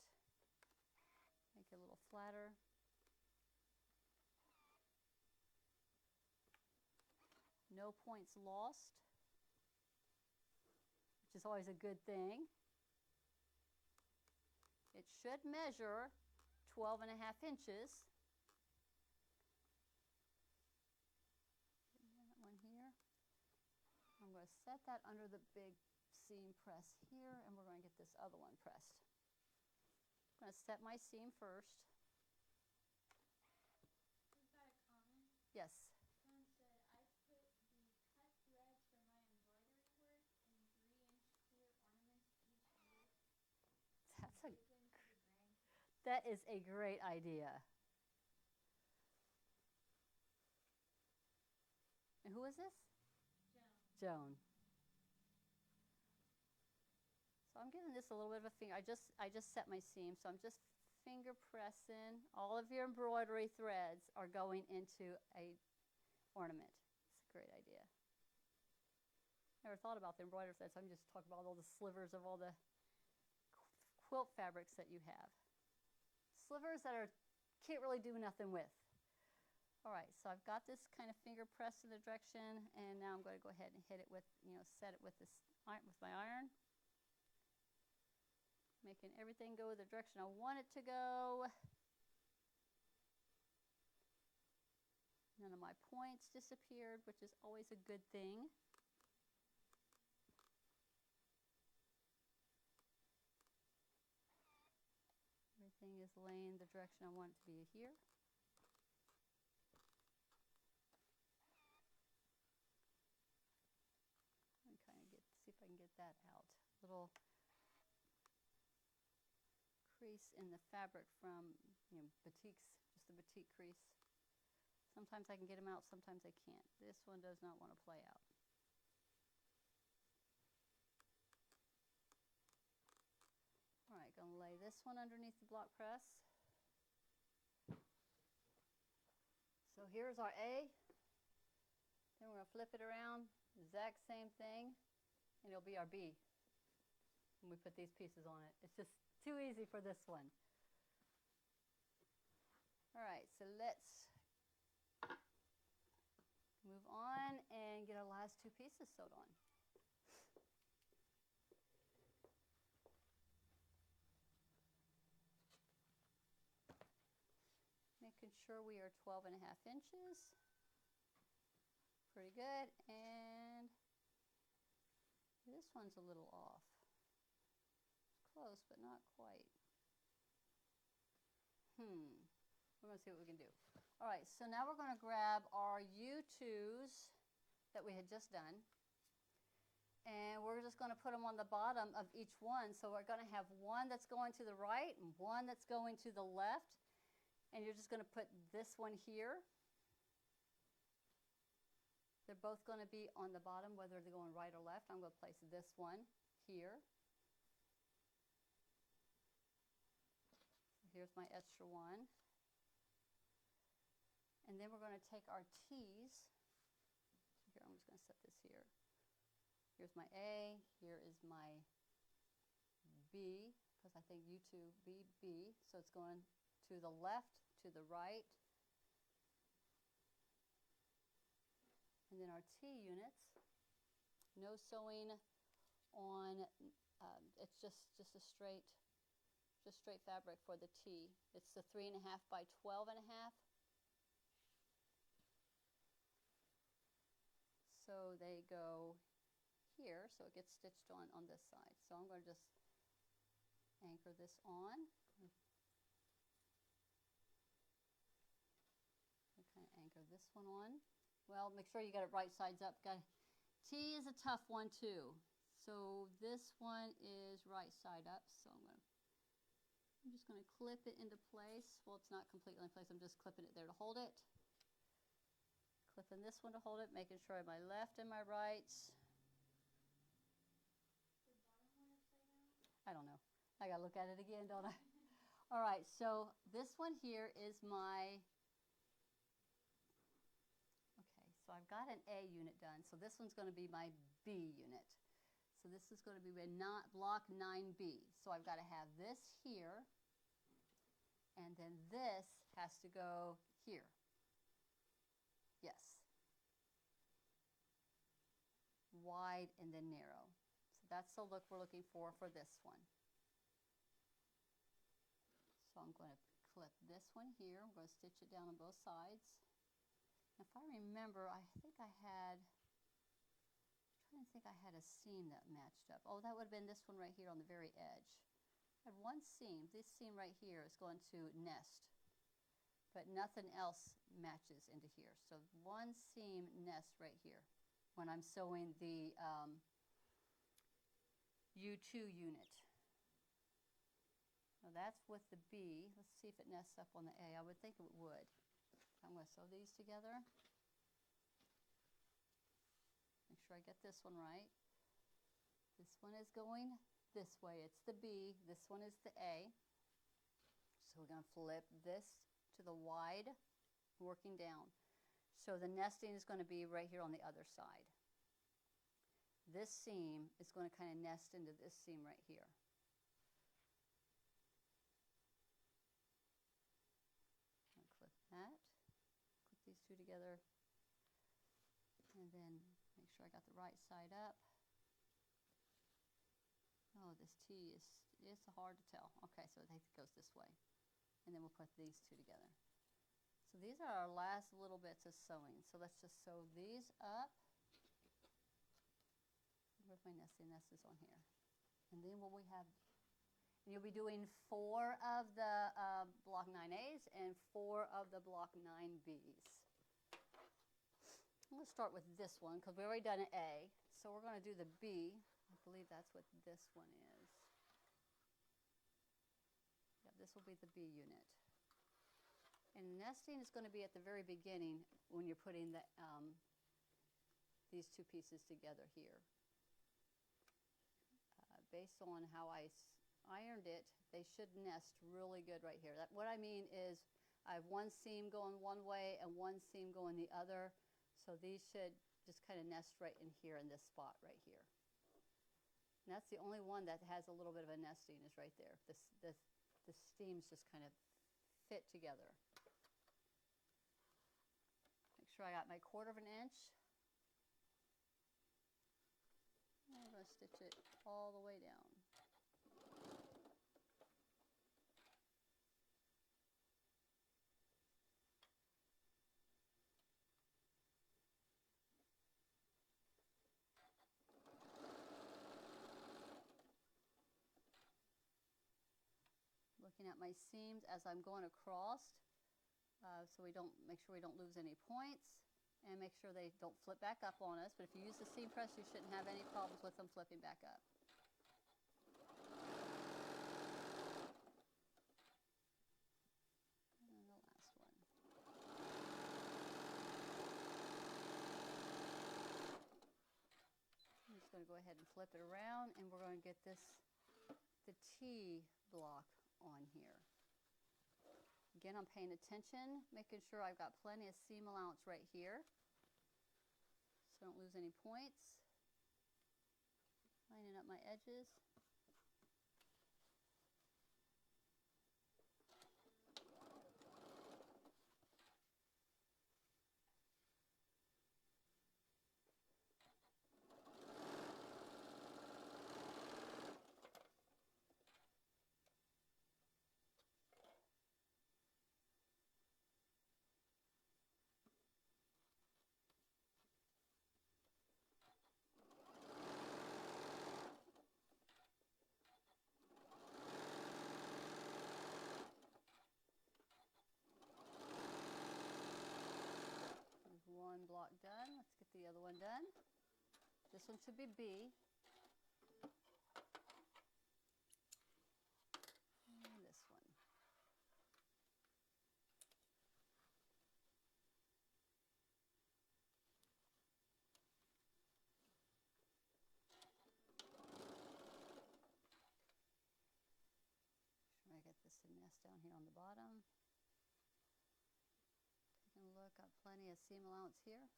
make it a little flatter. No points lost, which is always a good thing. It should measure 12 and a half inches. That one here. I'm going to set that under the big seam press here, and we're going to get this other one pressed. I'm going to set my seam first. We've got a comment. Yes. Someone said, I put the cut threads for my embroidery work in 3-inch clear ornaments each year. That is a great idea. And who is this? Joan. So I'm giving this a little bit of a finger. I just set my seam, so I'm just finger pressing. All of your embroidery threads are going into a ornament. It's a great idea. Never thought about the embroidery threads. I'm just talking about all the slivers of all the quilt fabrics that you have. Slivers that can't really do nothing with. All right, so I've got this kind of finger pressed in the direction, and now I'm going to go ahead and hit it with, set it with this with my iron, making everything go the direction I want it to go. None of my points disappeared, which is always a good thing. Everything is laying the direction I want it to be here. And kind of see if I can get that out. Little crease in the fabric from batiks, just the batik crease. Sometimes I can get them out, sometimes I can't. This one does not want to play out. All right, going to lay this one underneath the block press. So here's our A. Then we're going to flip it around, exact same thing, and it'll be our B when we put these pieces on it. It's just too easy for this one. All right, so let's move on and get our last two pieces sewed on. Making sure we are 12 and a half inches. Pretty good. And this one's a little off. It's close, but not quite. We're going to see what we can do. All right, so now we're going to grab our U2s that we had just done. And we're just going to put them on the bottom of each one. So we're going to have one that's going to the right and one that's going to the left. And you're just going to put this one here. They're both going to be on the bottom, whether they're going right or left. I'm going to place this one here. So here's my extra one. And then we're going to take our T's. Here, I'm just going to set this here. Here's my A. Here is my B, because I think U2, B, B. So it's going to the left, to the right. And then our T units, no sewing on, it's just a straight fabric for the T. It's the 3.5 by 12.5. So they go here, so it gets stitched on this side. So I'm going to just anchor this on. Kind of anchor this one on. Well, make sure you got it right sides up. T is a tough one too. So this one is right side up. So I'm just going to clip it into place. Well, it's not completely in place. I'm just clipping it there to hold it. Clipping this one to hold it, making sure I have my left and my right. The bottom one upside down? I don't know. I gotta look at it again, don't I? All right, so this one here is my, okay, so I've got an A unit done. So this one's gonna be my B unit. So this is gonna be my block 9B. So I've gotta have this here, and then this has to go here. Yes. Wide and then narrow. So that's the look we're looking for this one. So I'm going to clip this one here. I'm going to stitch it down on both sides. If I remember, I think I had, I'm trying to think I had a seam that matched up. Oh, that would have been this one right here on the very edge. I had one seam. This seam right here is going to nest, but nothing else matches into here. So one seam nests right here when I'm sewing the U2 unit. Now that's with the B. Let's see if it nests up on the A. I would think it would. I'm going to sew these together. Make sure I get this one right. This one is going this way. It's the B. This one is the A. So we're going to flip this to the wide, working down. So the nesting is going to be right here on the other side. This seam is going to kind of nest into this seam right here. Clip that, clip these two together, and then make sure I got the right side up. Oh, this T is hard to tell. Okay, so I think it goes this way. And then we'll put these two together. So these are our last little bits of sewing. So let's just sew these up. Where's my nesting? Nest is on here. And then what we have, and you'll be doing 4 of the block 9As and 4 of the block 9Bs. I'm going to start with this one because we already done an A. So we're going to do the B. I believe that's what this one is. Yeah, this will be the B unit. And nesting is going to be at the very beginning when you're putting the, these two pieces together here. Based on how I ironed it, they should nest really good right here. What I mean is I have one seam going one way and one seam going the other. So these should just kind of nest right in here in this spot right here. And that's the only one that has a little bit of a nesting is right there. The seams just kind of fit together. Make sure I got my 1/4 inch. And I'm going to stitch it all the way down. Looking at my seams as I'm going across, so we don't make sure we don't lose any points, and make sure they don't flip back up on us. But if you use the seam press, you shouldn't have any problems with them flipping back up. And then the last one. I'm just going to go ahead and flip it around, and we're going to get this, the T block on here. Again, I'm paying attention, making sure I've got plenty of seam allowance right here, so I don't lose any points. Lining up my edges. One block done. Let's get the other one done. This one should be B. And this one. mess down here on the bottom. Taking a look, got plenty of seam allowance here.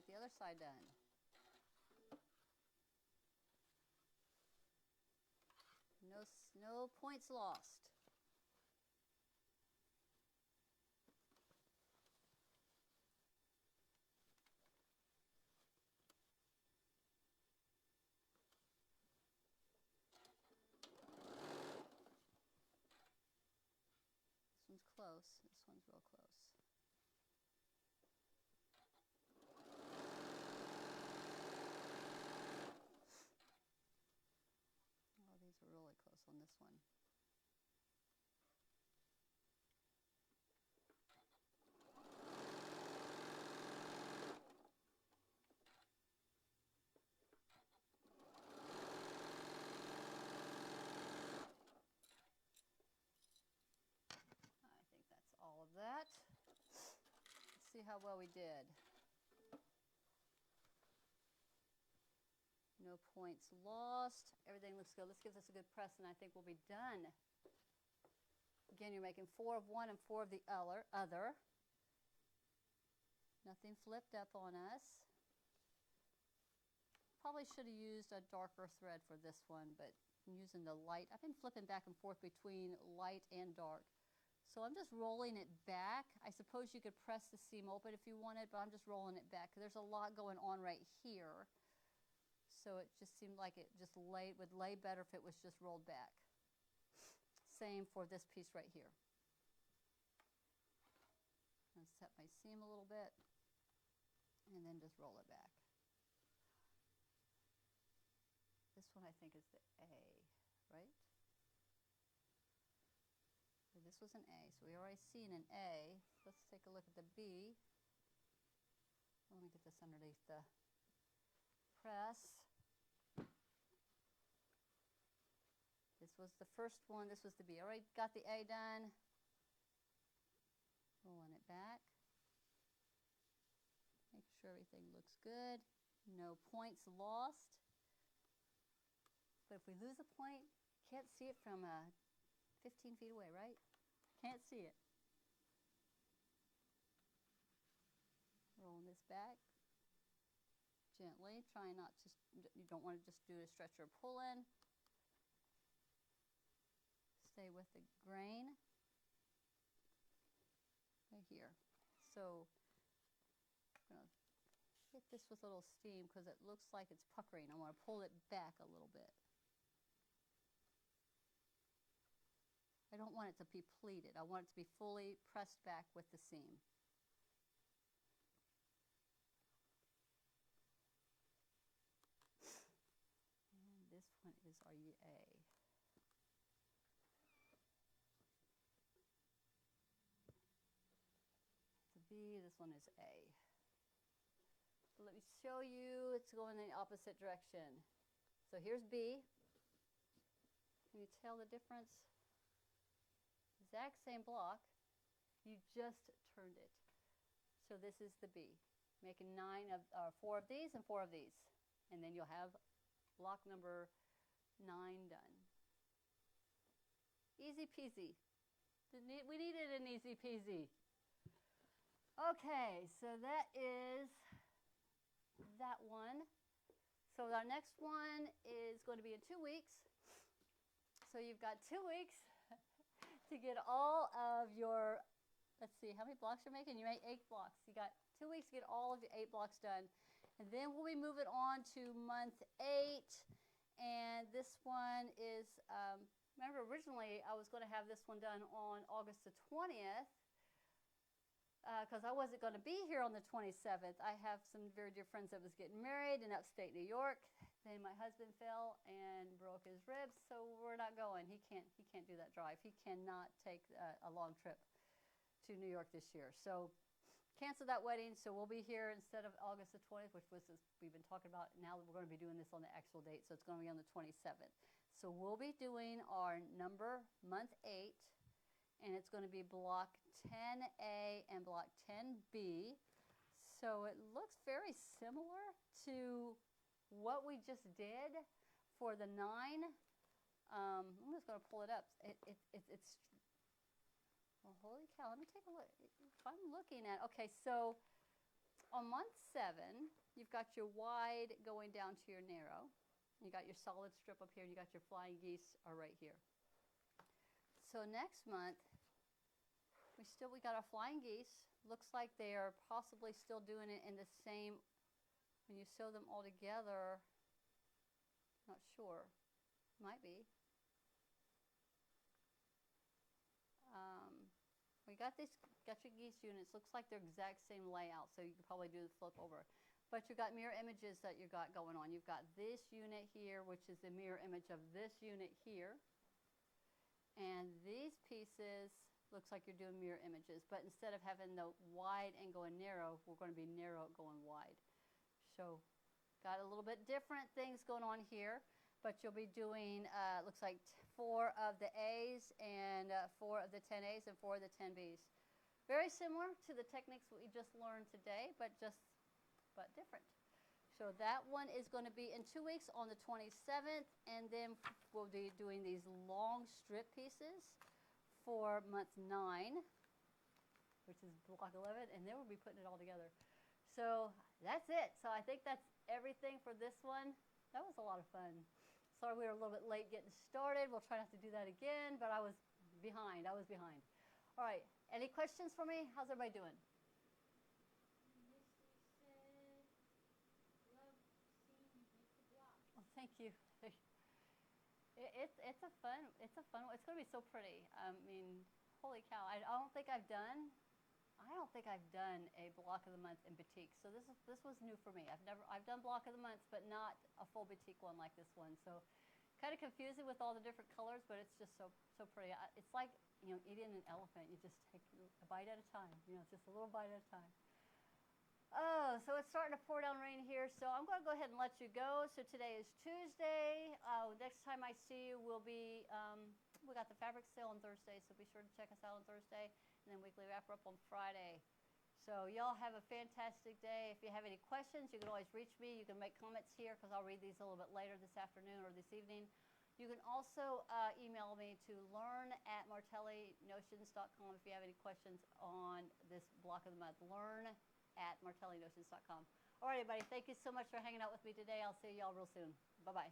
The other side done. No points lost. This one's close. This one's real close. Really close on this one. I think that's all of that. Let's see how well we did. No points lost. Everything looks good. Let's give this a good press and I think we'll be done. Again, you're making 4 of one and 4 of the other. Nothing flipped up on us. Probably should have used a darker thread for this one, but I'm using the light. I've been flipping back and forth between light and dark. So I'm just rolling it back. I suppose you could press the seam open if you wanted, but I'm just rolling it back because there's a lot going on right here. So it just seemed like it just would lay better if it was just rolled back. Same for this piece right here. I'm going to set my seam a little bit and then just roll it back. This one I think is the A, right? So this was an A, so we already seen an A. Let's take a look at the B. Let me get this underneath the press. This was the first one, this was the B. Already got the A done. Rolling it back. Make sure everything looks good. No points lost. But if we lose a point, can't see it from 15 feet away, right? Can't see it. Rolling this back gently. Try not to, you don't want to just do a stretch or pull in. Stay with the grain right here. So I'm going to hit this with a little steam because it looks like it's puckering. I want to pull it back a little bit. I don't want it to be pleated. I want it to be fully pressed back with the seam. And this one is our A. B, this one is A. So let me show you, it's going in the opposite direction. So here's B. Can you tell the difference? Exact same block, you just turned it. So this is the B. Making 4 of these and 4 of these. And then you'll have block number 9 done. Easy peasy. We needed an easy peasy. Okay, so that is that one. So our next one is going to be in 2 weeks. So you've got 2 weeks to get all of your, let's see, how many blocks you're making? You made 8 blocks. You got 2 weeks to get all of your 8 blocks done. And then we'll be moving on to month 8. And this one is, remember originally I was going to have this one done on August the 20th. Because I wasn't going to be here on the 27th. I have some very dear friends that was getting married in upstate New York. Then my husband fell and broke his ribs, so we're not going. He can't do that drive. He cannot take a long trip to New York this year. So cancel that wedding. So we'll be here instead of August the 20th, which was we've been talking about. Now we're going to be doing this on the actual date, so it's going to be on the 27th. So we'll be doing our number month 8, and it's going to be block 10A and block 10B. So it looks very similar to what we just did for the 9. I'm just going to pull it up. It's well, holy cow, let me take a look. If I'm looking at, okay, so on month 7, you've got your wide going down to your narrow. You got your solid strip up here, and you got your flying geese are right here. So next month, we got our flying geese. Looks like they are possibly still doing it in the same. When you sew them all together, not sure, might be. We got your geese units. Looks like they're exact same layout, so you could probably do the flip over. But you got mirror images that you got going on. You've got this unit here, which is the mirror image of this unit here, and these pieces looks like you're doing mirror images. But instead of having the wide and going narrow, we're going to be narrow going wide. So got a little bit different things going on here, but you'll be doing, looks like 4 of the A's and 4 of the 10A's and 4 of the 10B's. Very similar to the techniques we just learned today, but different. So that one is going to be in 2 weeks on the 27th, and then we'll be doing these long strip pieces for month 9, which is block 11, and then we'll be putting it all together. So that's it. So I think that's everything for this one. That was a lot of fun. Sorry we were a little bit late getting started. We'll try not to do that again, but I was behind. All right. Any questions for me? How's everybody doing? Misty said, love seeing you make the blocks. Oh, thank you. It's a fun one. It's going to be so pretty. I mean, holy cow. I don't think I've done a block of the month in batik. So this was new for me. I've done block of the month, but not a full batik one like this one. So kind of confusing with all the different colors, but it's just so pretty. It's like, eating an elephant. You just take a bite at a time. Just a little bite at a time. Oh, so it's starting to pour down rain here, so I'm going to go ahead and let you go. So today is Tuesday. Next time I see you will be, we got the fabric sale on Thursday, so be sure to check us out on Thursday, and then weekly wrap up on Friday. So y'all have a fantastic day. If you have any questions, you can always reach me. You can make comments here because I'll read these a little bit later this afternoon or this evening. You can also email me to learn@martellinotions.com if you have any questions on this block of the month. Learn@martellinotions.com. All right, everybody. Thank you so much for hanging out with me today. I'll see y'all real soon. Bye-bye.